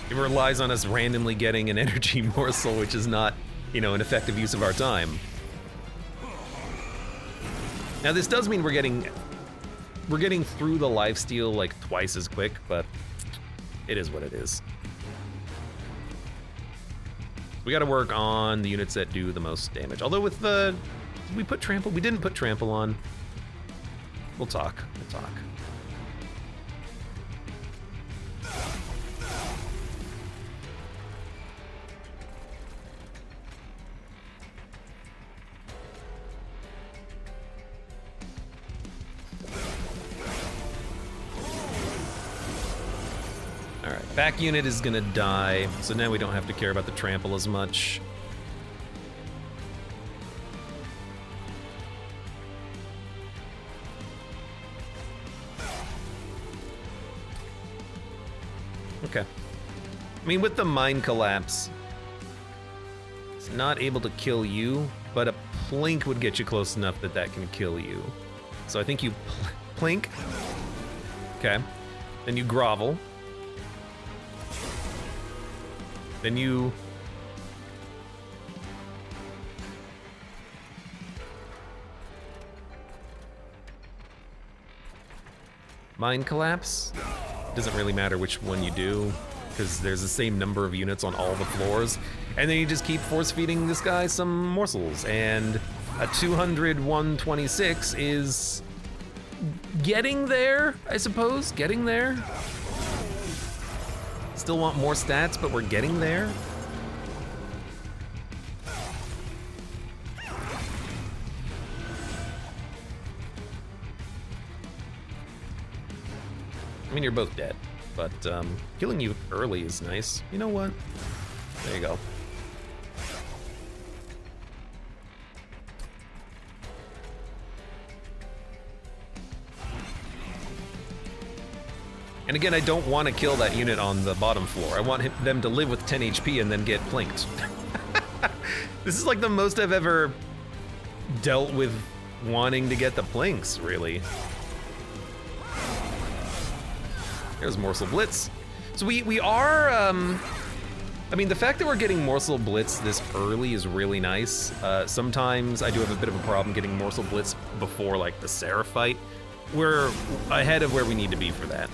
It relies on us randomly getting an energy morsel, which is not, you know, an effective use of our time. Now this does mean we're getting through the lifesteal like twice as quick, but it is what it is. We gotta work on the units that do the most damage. Although with the, did we put trample? We didn't put trample on. We'll talk, we'll talk. Back unit is gonna die, so now we don't have to care about the trample as much. Okay. I mean, with the mine collapse, it's not able to kill you, but a plink would get you close enough that that can kill you. So I think you plink. Okay. Then you grovel. Then you... Mine collapse? Doesn't really matter which one you do, because there's the same number of units on all the floors. And then you just keep force feeding this guy some morsels, and a 200-126 is getting there, I suppose, getting there. Still want more stats, but we're getting there. I mean, you're both dead, but killing you early is nice. You know what? There you go. And again, I don't want to kill that unit on the bottom floor. I want them to live with 10 HP and then get plinked. This is like the most I've ever dealt with wanting to get the plinks, really. There's Morsel Blitz. So we are, I mean, the fact that we're getting Morsel Blitz this early is really nice. Sometimes I do have a bit of a problem getting Morsel Blitz before, like, the Seraph fight. We're ahead of where we need to be for that.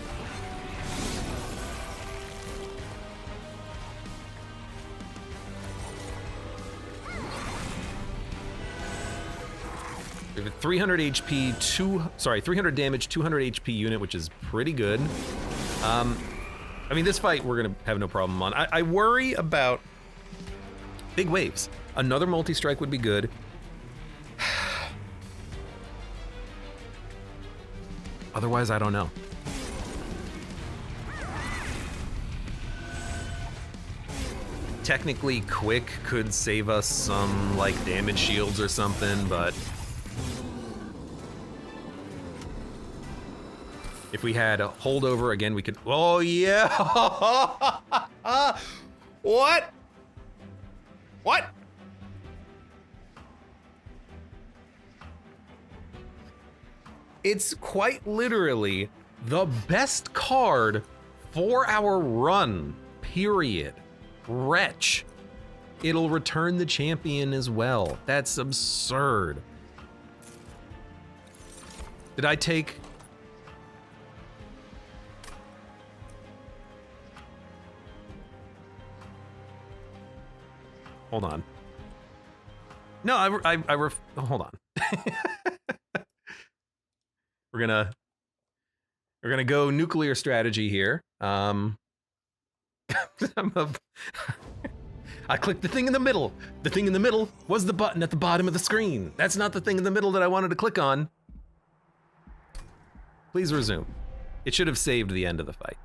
We have a 300 HP, 300 damage, 200 HP unit, which is pretty good. I mean, this fight we're gonna have no problem on. I worry about big waves. Another multi-strike would be good. Otherwise, I don't know. technically quick could save us some like damage shields or something, but if we had a holdover again, we could. Oh yeah! What? What? It's quite literally the best card for our run, period. Wretch. It'll return the champion as well. That's absurd. Did I take... Hold on. No, hold on. We're gonna go nuclear strategy here. I clicked the thing in the middle. The thing in the middle was the button at the bottom of the screen. That's not the thing in the middle that I wanted to click on. Please resume. It should have saved the end of the fight.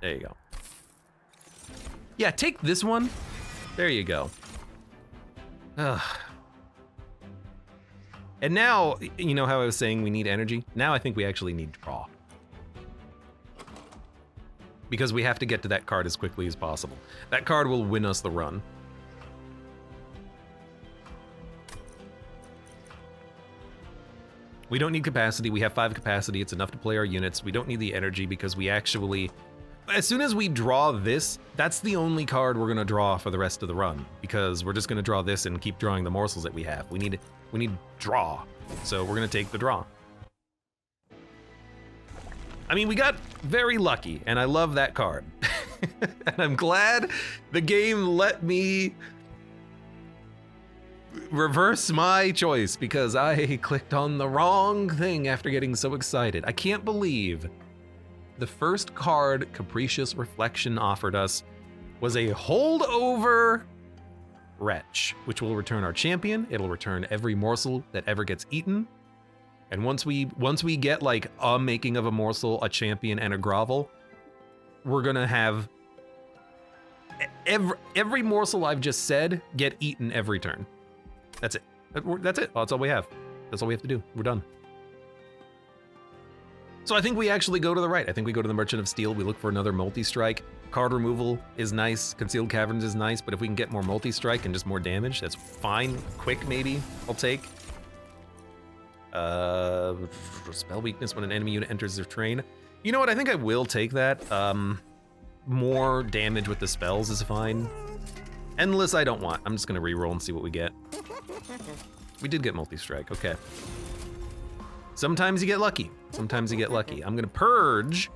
There you go. Yeah, take this one. There you go. Ugh. And now, you know how I was saying we need energy? Now I think we actually need draw. Because we have to get to that card as quickly as possible. That card will win us the run. We don't need capacity. We have 5 capacity. It's enough to play our units. We don't need the energy because we actually... As soon as we draw this, that's the only card we're gonna draw for the rest of the run. Because we're just gonna draw this and keep drawing the morsels that we have. We need draw. So we're gonna take the draw. I mean, we got very lucky, and I love that card. And I'm glad the game let me reverse my choice because I clicked on the wrong thing after getting so excited. I can't believe the first card Capricious Reflection offered us was a holdover Wretch, which will return our champion. It'll return every morsel that ever gets eaten. And once we get like a making of a morsel, a champion, and a grovel, we're gonna have every morsel I've just said get eaten every turn. That's it. That's it. That's all we have. That's all we have to do. We're done. So I think we actually go to the right. I think we go to the Merchant of Steel. We look for another multi-strike. Card removal is nice. Concealed Caverns is nice, but if we can get more multi-strike and just more damage, that's fine. Quick, maybe, I'll take. Spell weakness when an enemy unit enters their terrain. You know what, I think I will take that. More damage with the spells is fine. Endless I don't want. I'm just gonna reroll and see what we get. We did get multi-strike, okay. Sometimes you get lucky. Sometimes you get lucky. I'm gonna purge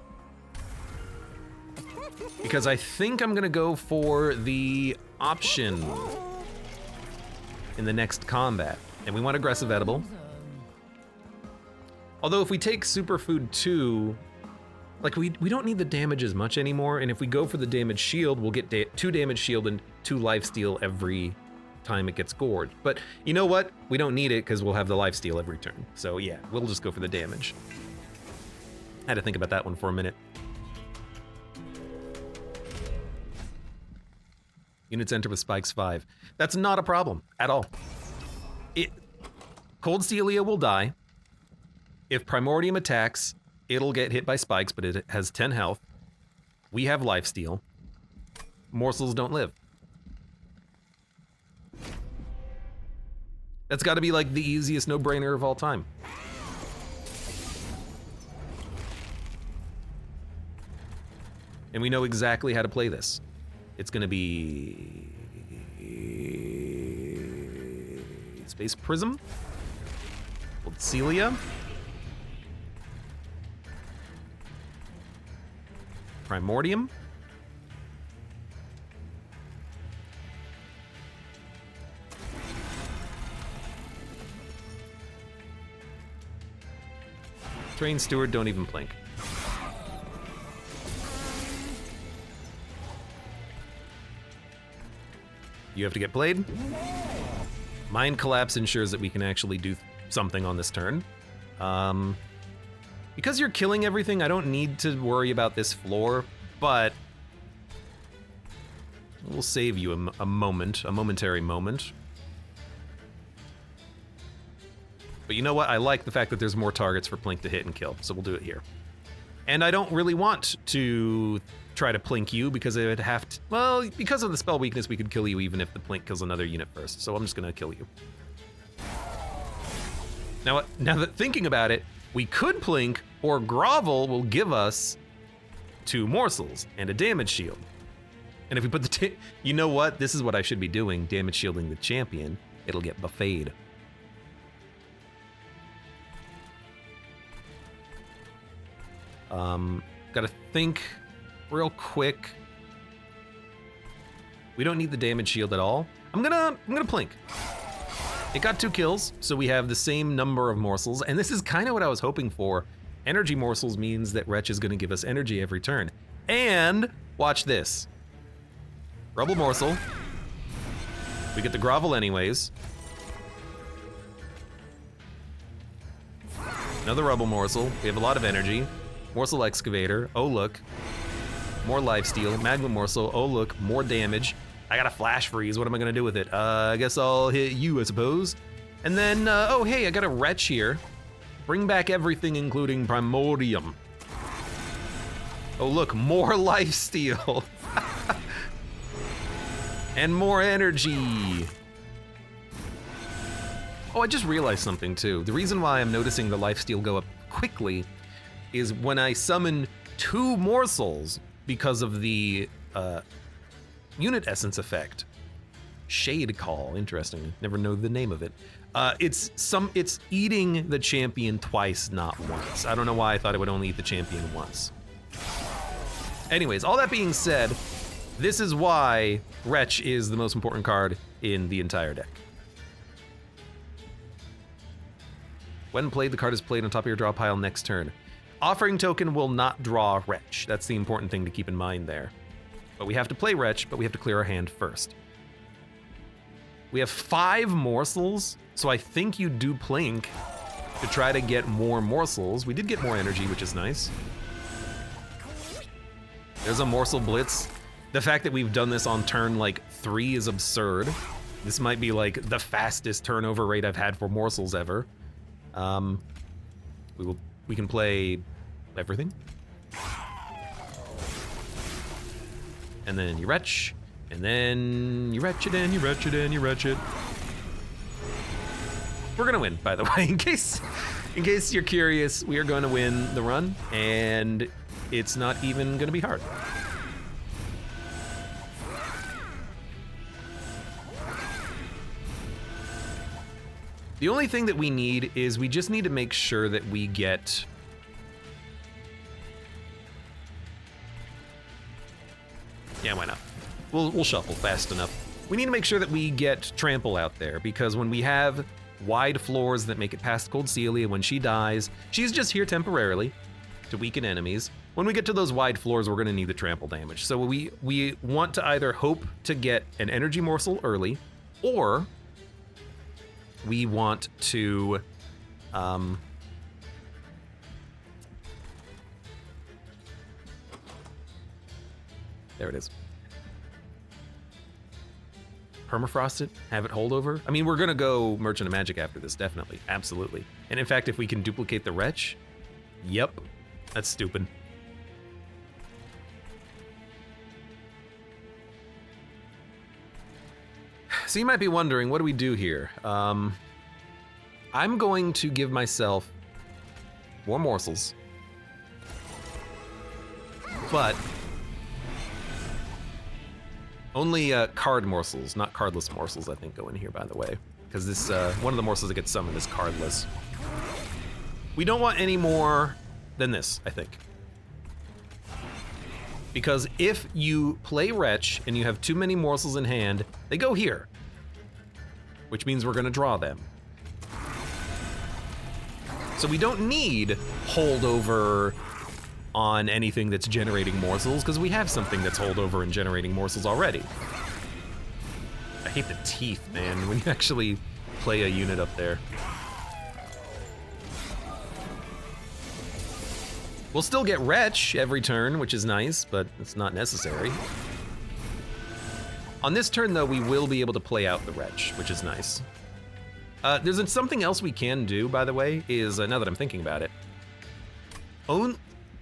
because I think I'm gonna go for the option in the next combat. And we want aggressive edible. Although if we take Superfood 2, like we don't need the damage as much anymore, and if we go for the damage shield, we'll get 2 damage shield and 2 lifesteal every time it gets gorged. But you know what? We don't need it because we'll have the lifesteal every turn. So yeah, we'll just go for the damage. I had to think about that one for a minute. Units enter with spikes 5. That's not a problem at all. Cold Stelia will die. If Primordium attacks, it'll get hit by spikes, but it has 10 health. We have lifesteal. Morsels don't live. That's got to be like the easiest no-brainer of all time. And we know exactly how to play this. It's gonna be Space Prism, Old Celia, Primordium, Train Steward, don't even blink. You have to get played. Mind Collapse ensures that we can actually do something on this turn. Because you're killing everything, I don't need to worry about this floor, but We'll save you a momentary moment. But you know what? I like the fact that there's more targets for Plink to hit and kill, so we'll do it here. And I don't really want to try to Plink you because it would have to, well, because of the spell weakness, we could kill you even if the Plink kills another unit first, so I'm just gonna kill you. Now that thinking about it, we could Plink, or Grovel will give us 2 morsels and a damage shield. And if we put the, you know what? This is what I should be doing, damage shielding the champion. It'll get buffeted. Gotta think real quick. We don't need the damage shield at all. I'm gonna Plink. It got 2 kills, so we have the same number of morsels, and this is kind of what I was hoping for. Energy morsels means that Wretch is gonna give us energy every turn. And watch this. Rubble morsel. We get the Grovel anyways. Another rubble morsel. We have a lot of energy. Morsel excavator. Oh look. More lifesteal. Magma morsel. Oh look. More damage. I got a flash freeze. What am I gonna do with it? I guess I'll hit you, I suppose. And then, oh hey, I got a Wretch here. Bring back everything, including Primordium. Oh look, more lifesteal. And more energy. Oh, I just realized something too. The reason why I'm noticing the lifesteal go up quickly is when I summon 2 morsels because of the unit essence effect. Shade Call, interesting. Never know the name of it. It's eating the champion twice, not once. I don't know why I thought it would only eat the champion once. Anyways, all that being said, this is why Wretch is the most important card in the entire deck. When played, the card is played on top of your draw pile next turn. Offering token will not draw Wretch. That's the important thing to keep in mind there. But we have to play Wretch, but we have to clear our hand first. We have 5 morsels, so I think you do Plink to try to get more morsels. We did get more energy, which is nice. There's a morsel blitz. The fact that we've done this on turn like 3 is absurd. This might be like the fastest turnover rate I've had for morsels ever. We can play everything. And then you Wretch, and then you Wretch it, and you Wretch it, and you Wretch it. We're gonna win, by the way, in case you're curious, we are gonna win the run, and it's not even gonna be hard. The only thing that we need is we just need to make sure that we get yeah, why not? We'll shuffle fast enough. We need to make sure that we get Trample out there, because when we have wide floors that make it past Cold Celia, when she dies, she's just here temporarily to weaken enemies. When we get to those wide floors, we're gonna need the trample damage. So we want to either hope to get an energy morsel early, or we want to there it is. Permafrost it, have it holdover. I mean, we're gonna go Merchant of Magic after this, definitely, absolutely. And in fact, if we can duplicate the Wretch, yep, that's stupid. So you might be wondering, what do we do here? I'm going to give myself more morsels, but only card morsels, not cardless morsels, I think, go in here, by the way. Because this, one of the morsels that gets summoned is cardless. We don't want any more than this, I think. Because if you play Wretch and you have too many morsels in hand, they go here. Which means we're gonna draw them. So we don't need holdover on anything that's generating morsels, because we have something that's holdover and generating morsels already. I hate the teeth, man, when you actually play a unit up there. We'll still get Wretch every turn, which is nice, but it's not necessary. On this turn, though, we will be able to play out the Wretch, which is nice. There's something else we can do, by the way, is, now that I'm thinking about it,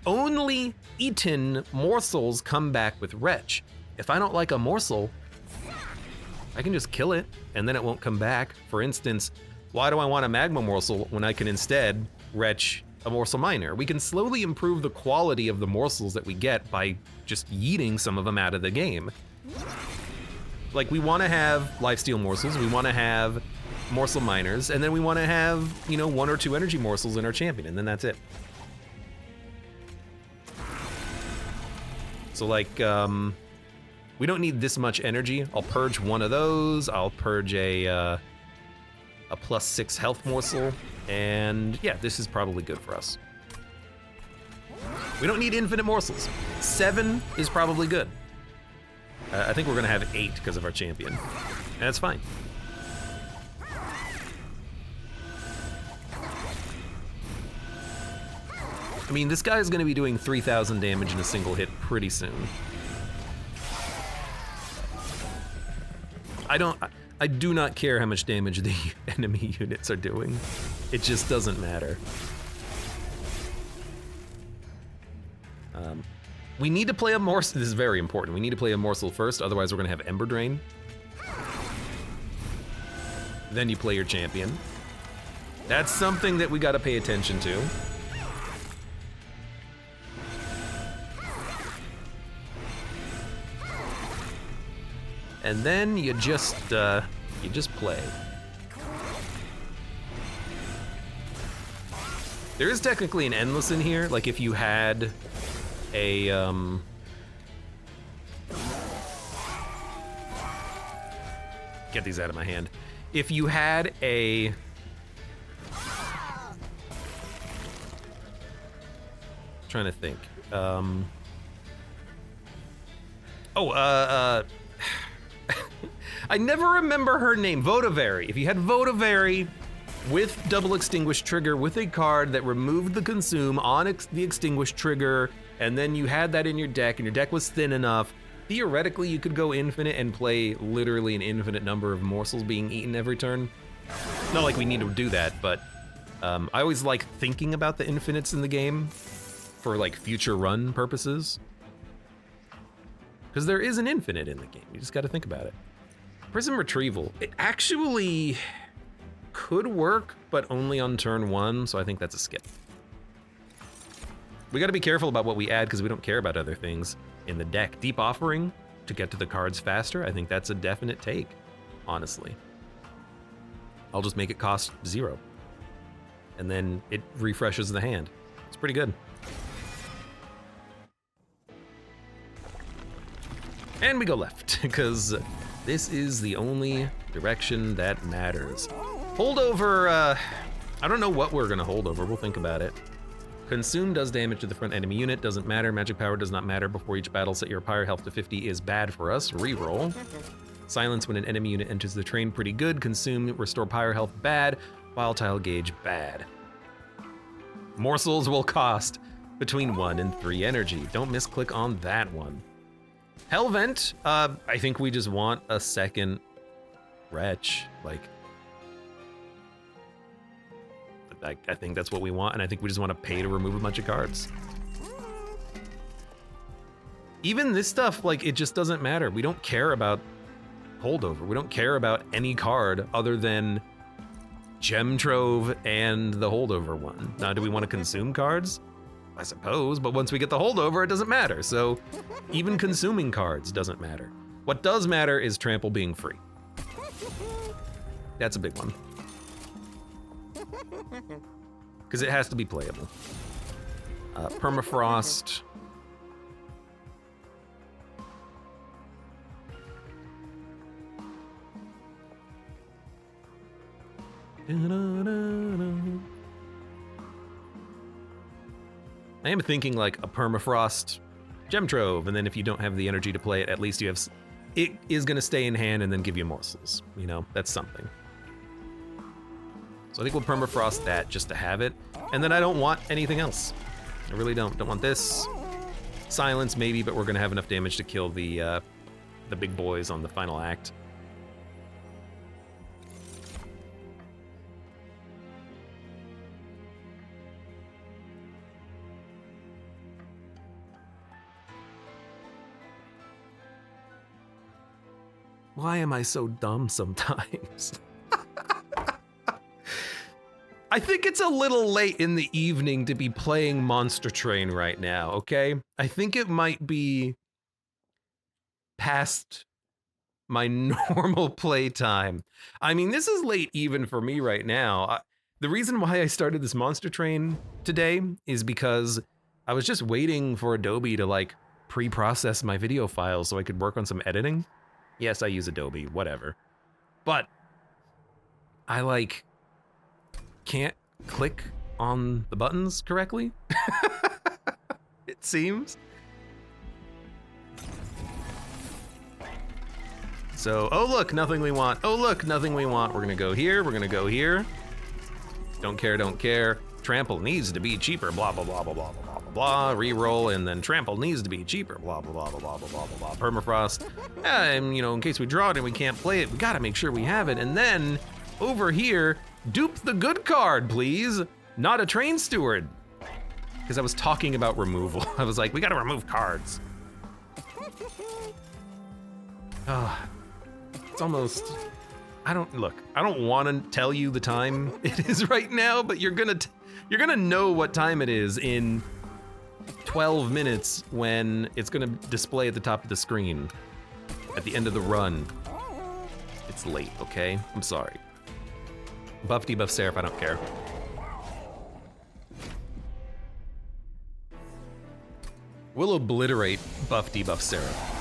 only eaten morsels come back with Wretch. If I don't like a morsel, I can just kill it, and then it won't come back. For instance, why do I want a magma morsel when I can instead Wretch a morsel miner? We can slowly improve the quality of the morsels that we get by just yeeting some of them out of the game. Like, we want to have lifesteal morsels, we want to have morsel miners, and then we want to have, you know, 1 or 2 energy morsels in our champion, and then that's it. So like, we don't need this much energy. I'll purge 1 of those. I'll purge a +6 health morsel, and yeah, this is probably good for us. We don't need infinite morsels. 7 is probably good. I think we're gonna have 8 because of our champion, and that's fine. I mean, this guy is gonna be doing 3,000 damage in a single hit pretty soon. I do not care how much damage the enemy units are doing. It just doesn't matter. We need to play a morsel. This is very important. We need to play a morsel first, otherwise we're gonna have Ember Drain. Then you play your champion. That's something that we gotta pay attention to. And then you just play. There is technically an endless in here, like if you had a, get these out of my hand. If you had a, trying to think, I never remember her name, Votivary. If you had Votivary with double extinguish trigger with a card that removed the consume on the extinguish trigger, and then you had that in your deck and your deck was thin enough, theoretically you could go infinite and play literally an infinite number of morsels being eaten every turn. Not like we need to do that, but I always like thinking about the infinites in the game for like future run purposes. Because there is an infinite in the game, you just gotta think about it. Prism Retrieval, it actually could work, but only on turn 1, so I think that's a skip. We gotta be careful about what we add because we don't care about other things in the deck. Deep Offering to get to the cards faster, I think that's a definite take, honestly. I'll just make it cost 0. And then it refreshes the hand. It's pretty good. And we go left, because this is the only direction that matters. Holdover, I don't know what we're gonna hold over, we'll think about it. Consume does damage to the front enemy unit, doesn't matter. Magic Power does not matter. Before each battle, set your pyre health to 50 is bad for us, reroll. Silence when an enemy unit enters the train, pretty good. Consume, restore pyre health, bad. Volatile Gauge, bad. Morsels will cost between 1 and 3 energy. Don't misclick on that one. Hellvent, I think we just want a second Wretch. Like, I think that's what we want, and I think we just want to pay to remove a bunch of cards. Even this stuff, like, it just doesn't matter. We don't care about holdover. We don't care about any card other than Gem Trove and the holdover one. Now, do we want to consume cards? I suppose, but once we get the holdover, it doesn't matter. So even consuming cards doesn't matter. What does matter is Trample being free. That's a big one. Because it has to be playable. Permafrost. I am thinking like a Permafrost Gem Trove, and then if you don't have the energy to play it, at least you have, it is gonna stay in hand and then give you morsels, you know, that's something. So I think we'll Permafrost that just to have it, and then I don't want anything else. I really don't want this. Silence maybe, but we're gonna have enough damage to kill the the big boys on the final act. Why am I so dumb sometimes? I think it's a little late in the evening to be playing Monster Train right now, okay? I think it might be past my normal playtime. I mean, this is late even for me right now. The reason why I started this Monster Train today is because I was just waiting for Adobe to like pre-process my video files so I could work on some editing. Yes, I use Adobe, whatever. But I like can't click on the buttons correctly. It seems. So, oh look, nothing we want. Oh look, nothing we want. We're gonna go here, we're gonna go here. Don't care, don't care. Trample needs to be cheaper, blah, blah, blah, blah, blah, blah, blah, blah. Reroll, and then trample needs to be cheaper, blah, blah, blah, blah, blah, blah, blah, blah. Permafrost. And, you know, in case we draw it and we can't play it, we gotta make sure we have it. And then, over here, dupe the good card, please. Not a train steward. Because I was talking about removal. I was like, we gotta remove cards. Oh, it's almost, I don't want to tell you the time it is right now, but you're gonna know what time it is in 12 minutes when it's gonna display at the top of the screen at the end of the run. It's late, okay? I'm sorry. Buff, debuff, Seraph, I don't care. We'll obliterate buff, debuff, Seraph.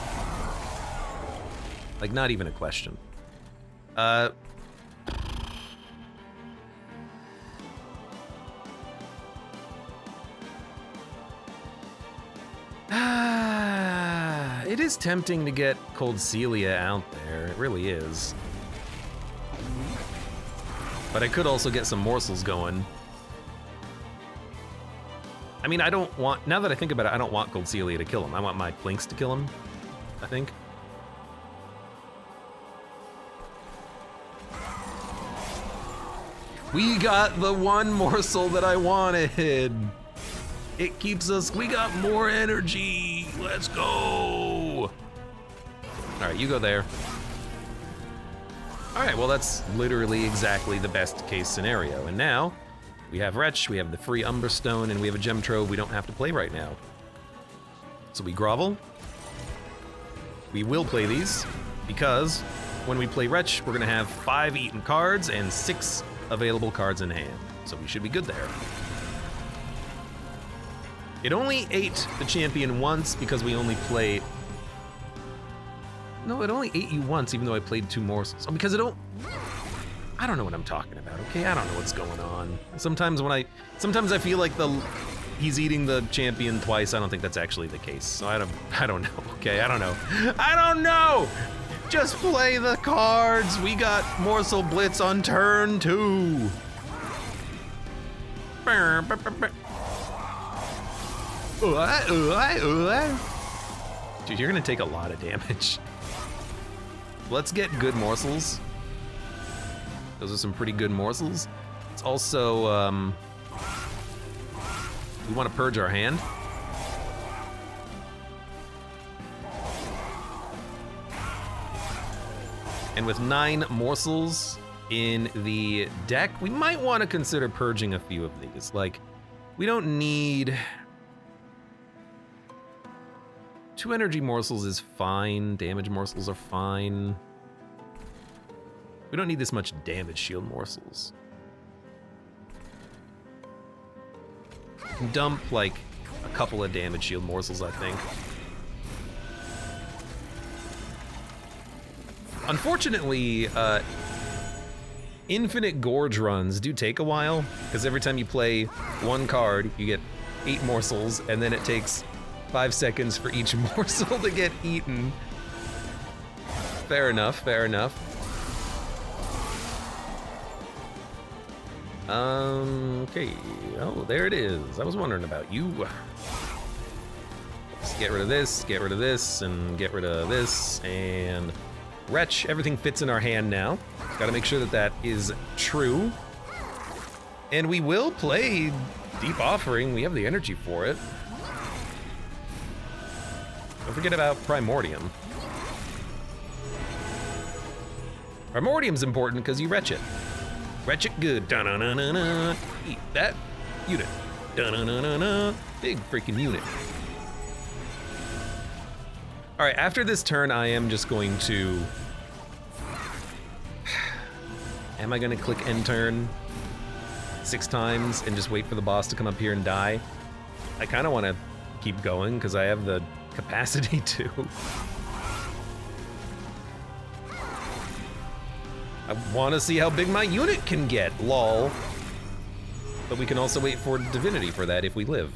Like, not even a question. It is tempting to get Cold Celia out there. It really is. But I could also get some morsels going. I mean, I don't want, now that I think about it, I don't want Cold Celia to kill him. I want my Plinks to kill him, I think. We got the one morsel that I wanted. It keeps us, we got more energy. Let's go. All right, you go there. All right, well, that's literally exactly the best case scenario. And now we have Wretch, we have the free Umberstone, and we have a Gem Trove we don't have to play right now. So we grovel. We will play these because when we play Wretch, we're gonna have 5 eaten cards and 6 available cards in hand, so we should be good there. It only ate the champion once because we only played... No, it only ate you once even though I played 2 morsels. Oh, because I don't know what I'm talking about, okay? I don't know what's going on. Sometimes I feel like he's eating the champion twice. I don't think that's actually the case. So I don't know, okay? I don't know! Just play the cards. We got Morsel Blitz on turn 2. Dude, you're gonna take a lot of damage. Let's get good morsels. Those are some pretty good morsels. It's also, we want to purge our hand. And with 9 morsels in the deck, we might want to consider purging a few of these. Like, we don't need... 2 energy morsels is fine. Damage morsels are fine. We don't need this much damage shield morsels. Dump, like, a couple of damage shield morsels, I think. Unfortunately, infinite gorge runs do take a while, because every time you play 1 card, you get 8 morsels, and then it takes 5 seconds for each morsel to get eaten. Fair enough, fair enough. Okay, oh, there it is. I was wondering about you. Get rid of this, get rid of this, and get rid of this, and Wretch. Everything fits in our hand now. Gotta make sure that that is true. And we will play Deep Offering. We have the energy for it. Don't forget about Primordium. Primordium's important because you retch it. Retch it good. Da-na-na-na-na. Eat that unit. Da-na-na-na-na. Big freaking unit. All right, after this turn, I am just going to... Am I gonna click end turn 6 times and just wait for the boss to come up here and die? I kind of want to keep going because I have the capacity to. I want to see how big my unit can get, lol. But we can also wait for Divinity for that if we live.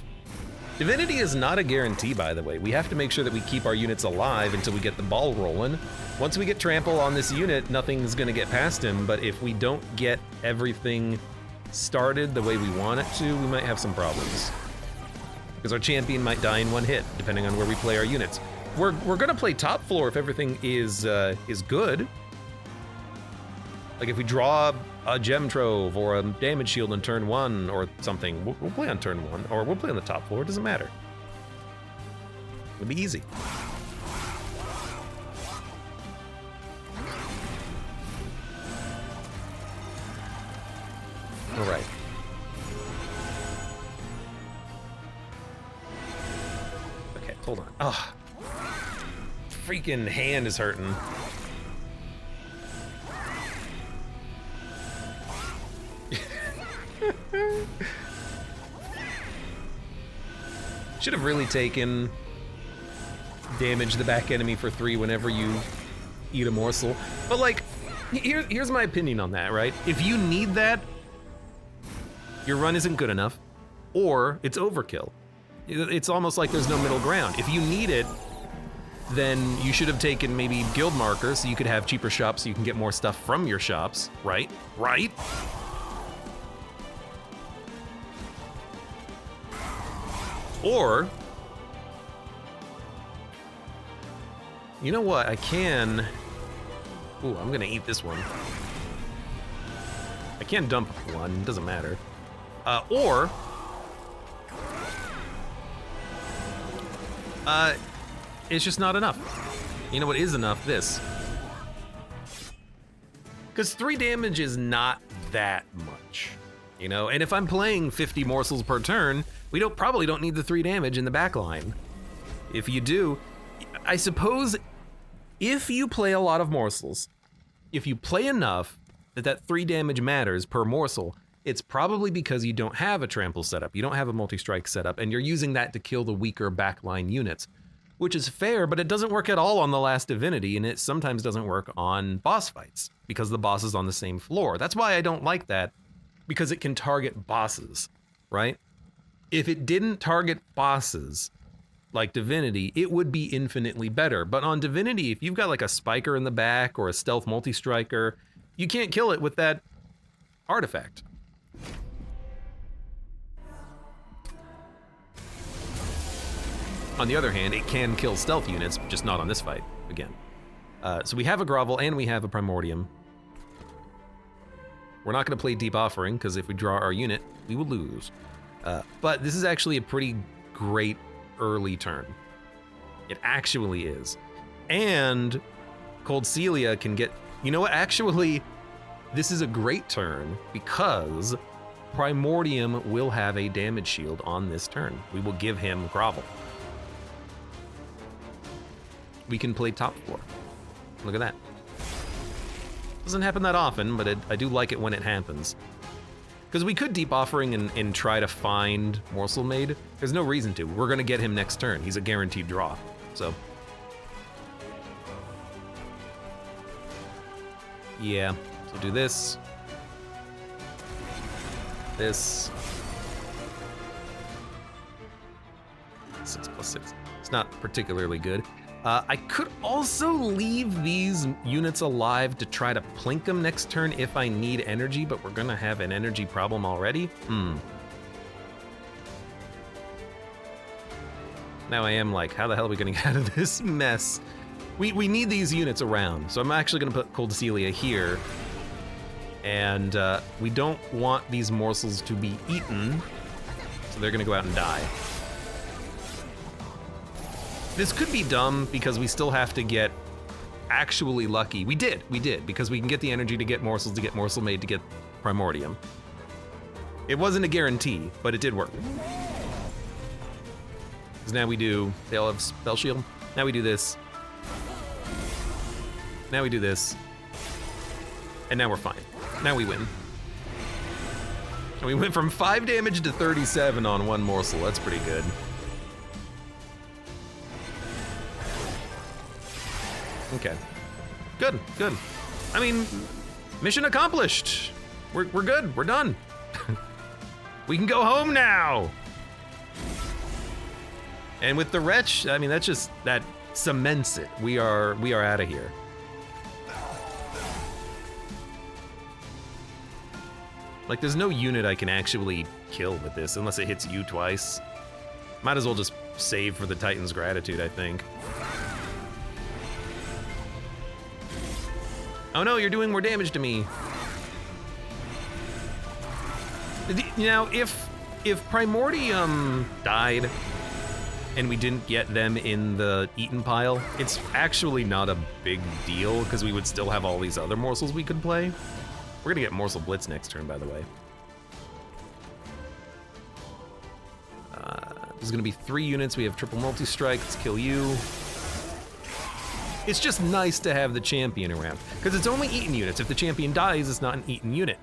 Divinity is not a guarantee, by the way. We have to make sure that we keep our units alive until we get the ball rolling. Once we get trample on this unit, nothing's gonna get past him, but if we don't get everything started the way we want it to, we might have some problems. Because our champion might die in 1 hit, depending on where we play our units. We're gonna play top floor if everything is good. Like if we draw a gem trove or a damage shield on turn 1 or something, we'll play on turn 1, or we'll play on the top floor, it doesn't matter. It'll be easy. All right. Okay, hold on. Oh, freaking hand is hurting. Should have really taken damage the back enemy for 3 whenever you eat a morsel. But like, here's my opinion on that, right? If you need that, your run isn't good enough, or it's overkill. It's almost like there's no middle ground. If you need it, then you should have taken maybe guild markers so you could have cheaper shops so you can get more stuff from your shops, right? Right? Or, you know what, I can, ooh, I'm gonna eat this one. I can dump one, doesn't matter. Or, it's just not enough. You know what is enough? This. Because 3 damage is not that much, you know? And if I'm playing 50 morsels per turn, we probably don't need the 3 damage in the back line. If you do, I suppose if you play a lot of morsels, if you play enough that 3 damage matters per morsel, it's probably because you don't have a trample setup, you don't have a multi-strike setup, and you're using that to kill the weaker backline units, which is fair, but it doesn't work at all on the last Divinity, and it sometimes doesn't work on boss fights because the boss is on the same floor. That's why I don't like that, because it can target bosses, right? If it didn't target bosses like Divinity, it would be infinitely better. But on Divinity, if you've got like a spiker in the back or a stealth multi-striker, you can't kill it with that artifact. On the other hand, it can kill stealth units, just not on this fight, again. So we have a Grovel and we have a Primordium. We're not gonna play Deep Offering, because if we draw our unit, we will lose. But this is actually a pretty great early turn. It actually is. And Cold Celia can get, you know what, actually, this is a great turn because Primordium will have a damage shield on this turn. We will give him Grovel. We can play top floor. Look at that. Doesn't happen that often, but I do like it when it happens. Because we could Deep Offering and try to find Morsel Maid. There's no reason to. We're gonna get him next turn. He's a guaranteed draw, so. Yeah, so do this. This. 6+6. It's not particularly good. I could also leave these units alive to try to plink them next turn if I need energy, but we're gonna have an energy problem already. No, Now I am like, how the hell are we gonna get out of this mess? We need these units around, so I'm actually gonna put Cold Celia here. And we don't want these morsels to be eaten, so they're gonna go out and die. This could be dumb because we still have to get actually lucky. We did, because we can get the energy to get morsels, to get morsel made, to get primordium. It wasn't a guarantee, but it did work. Because now we do, they all have spell shield. Now we do this. Now we do this. And now we're fine. Now we win. And we went from 5 damage to 37 on one morsel. That's pretty good. Okay. Good, good. I mean, mission accomplished. We're good, we're done. We can go home now. And with the wretch, I mean, that's just, that cements it. We are out of here. Like, there's no unit I can actually kill with this unless it hits you twice. Might as well just save for the Titan's gratitude, I think. Oh no, you're doing more damage to me. Now, if Primordium died and we didn't get them in the eaten pile, it's actually not a big deal because we would still have all these other morsels we could play. We're gonna get Morsel Blitz next turn, by the way. There's gonna be 3 units. We have triple multi-strike, let's kill you. It's just nice to have the champion around, because it's only eaten units. If the champion dies, it's not an eaten unit.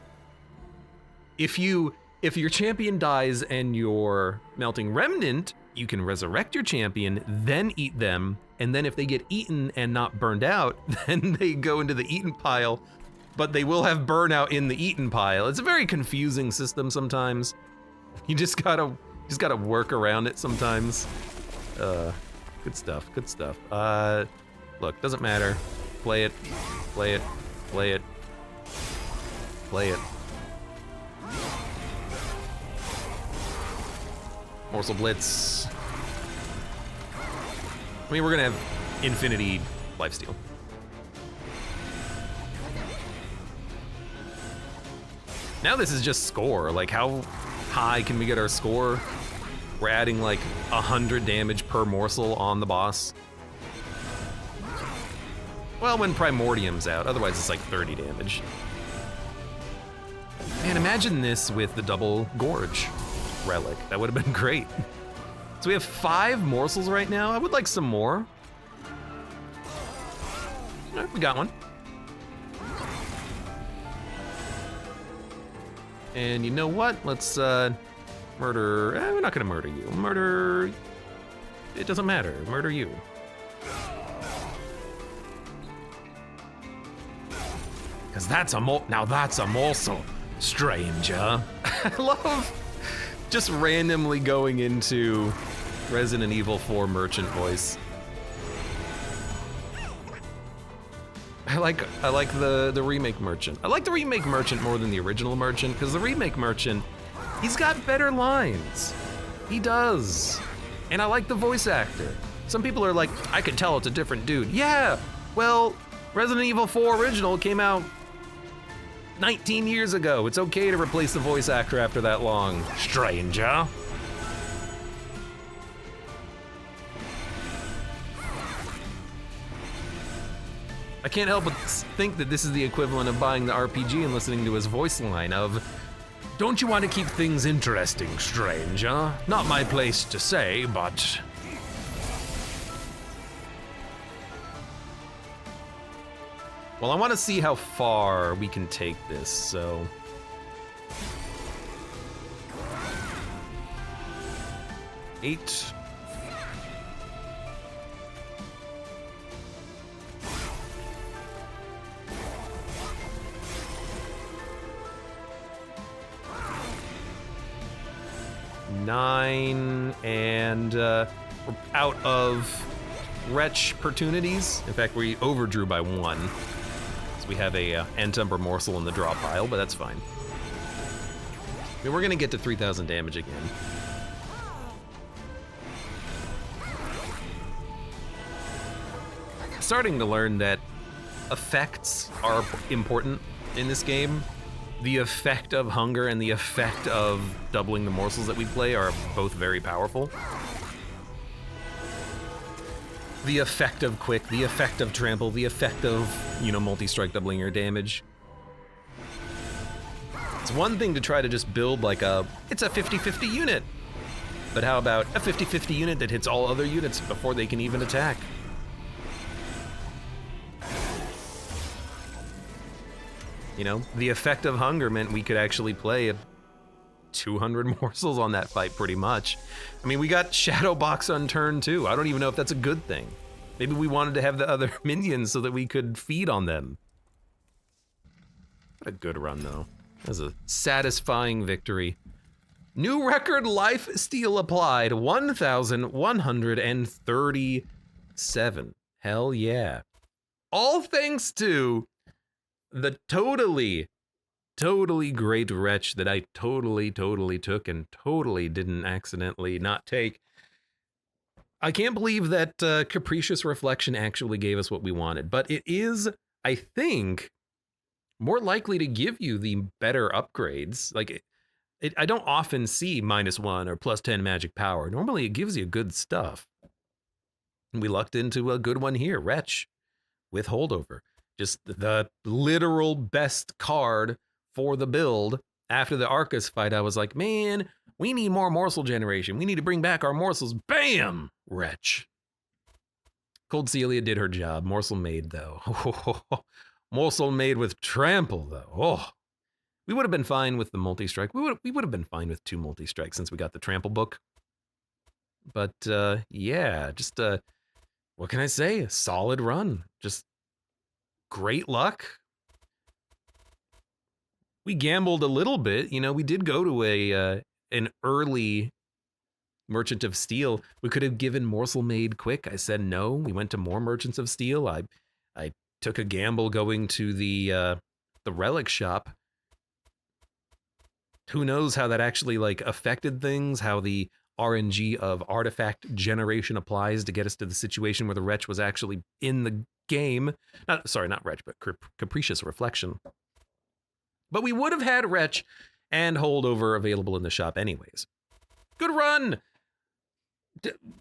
If your champion dies and you're melting remnant, you can resurrect your champion, then eat them, and then if they get eaten and not burned out, then they go into the eaten pile, but they will have burnout in the eaten pile. It's a very confusing system sometimes. You just gotta work around it sometimes. Good stuff, good stuff. Look, doesn't matter. Play it, play it, play it, play it. Morsel Blitz. I mean, we're gonna have infinity lifesteal. Now this is just score. Like, how high can we get our score? We're adding like 100 damage per morsel on the boss. Well, when Primordium's out, otherwise it's like 30 damage. Man, imagine this with the double gorge relic. That would have been great. So we have 5 morsels right now. I would like some more. All right, we got one. And you know what? Let's murder, we're not gonna murder you. Murder, it doesn't matter, murder you. Cause that's a now that's a morsel, stranger. I love just randomly going into Resident Evil 4 merchant voice. I like the remake merchant. I like the remake merchant more than the original merchant, because the remake merchant, he's got better lines. He does. And I like the voice actor. Some people are like, I can tell it's a different dude. Yeah, well, Resident Evil 4 original came out 19 years ago. It's okay to replace the voice actor after that long, stranger. I can't help but think that this is the equivalent of buying the RPG and listening to his voice line of, don't you want to keep things interesting, stranger? Not my place to say, but... Well, I want to see how far we can take this, so... Eight. Nine, and we're out of wretch opportunities. In fact, we overdrew by 1. So we have a Entumber morsel in the draw pile, but that's fine. I mean, we're gonna get to 3,000 damage again. starting to learn that effects are important in this game. The effect of hunger and the effect of doubling the morsels that we play are both very powerful. The effect of quick, the effect of trample, the effect of, you know, multi-strike doubling your damage. It's one thing to try to just build like it's a 50-50 unit. But how about a 50-50 unit that hits all other units before they can even attack? You know, the effect of hunger meant we could actually play 200 morsels on that fight pretty much. I mean, we got Shadow Box unturned too. I don't even know if that's a good thing. Maybe we wanted to have the other minions so that we could feed on them. What a good run though. That was a satisfying victory. New record life steal applied, 1,137. Hell yeah. All thanks to the totally great wretch that I totally took and totally didn't accidentally not take. I can't believe that Capricious Reflection actually gave us what we wanted, but it is, I think, more likely to give you the better upgrades. Like, I don't often see -1 or +10 magic power. Normally it gives you good stuff. We lucked into a good one here, Wretch, with Holdover. Just the literal best card for the build. After the Arcus fight, I was like, man, we need more morsel generation. We need to bring back our morsels. Bam! Wretch. Cold Celia did her job. Morsel Maid, though. Morsel Maid with Trample, though. Oh. We would have been fine with the multi-strike. We would have been fine with 2 multi-strikes since we got the Trample book. But yeah, just what can I say? A solid run. Just great luck. We gambled a little bit, you know. We did go to an early Merchant of Steel. We could have given Morsel Maid quick. I said no. We went to more Merchants of Steel. I took a gamble going to the relic shop. Who knows how that actually like affected things, how the RNG of artifact generation applies to get us to the situation where the Wretch was actually in the game. Not Wretch, but Capricious Reflection. But we would have had Wretch and Holdover available in the shop anyways. Good run!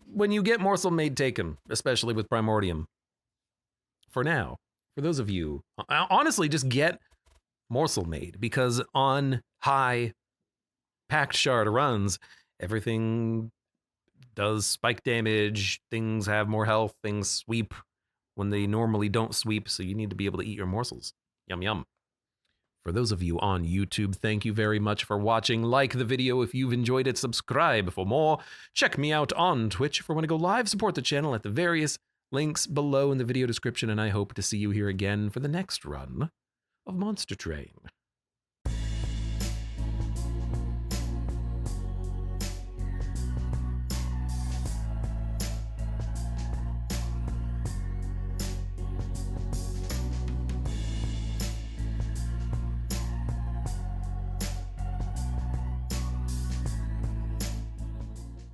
When you get Morsel Maid, take him, especially with Primordium. For now, for those of you, honestly, just get Morsel Maid, because on high Packed Shard runs, everything does spike damage, things have more health, things sweep when they normally don't sweep, so you need to be able to eat your morsels. Yum yum. For those of you on YouTube, thank you very much for watching. Like the video if you've enjoyed it, subscribe for more. Check me out on Twitch for when I go live, support the channel at the various links below in the video description, and I hope to see you here again for the next run of Monster Train.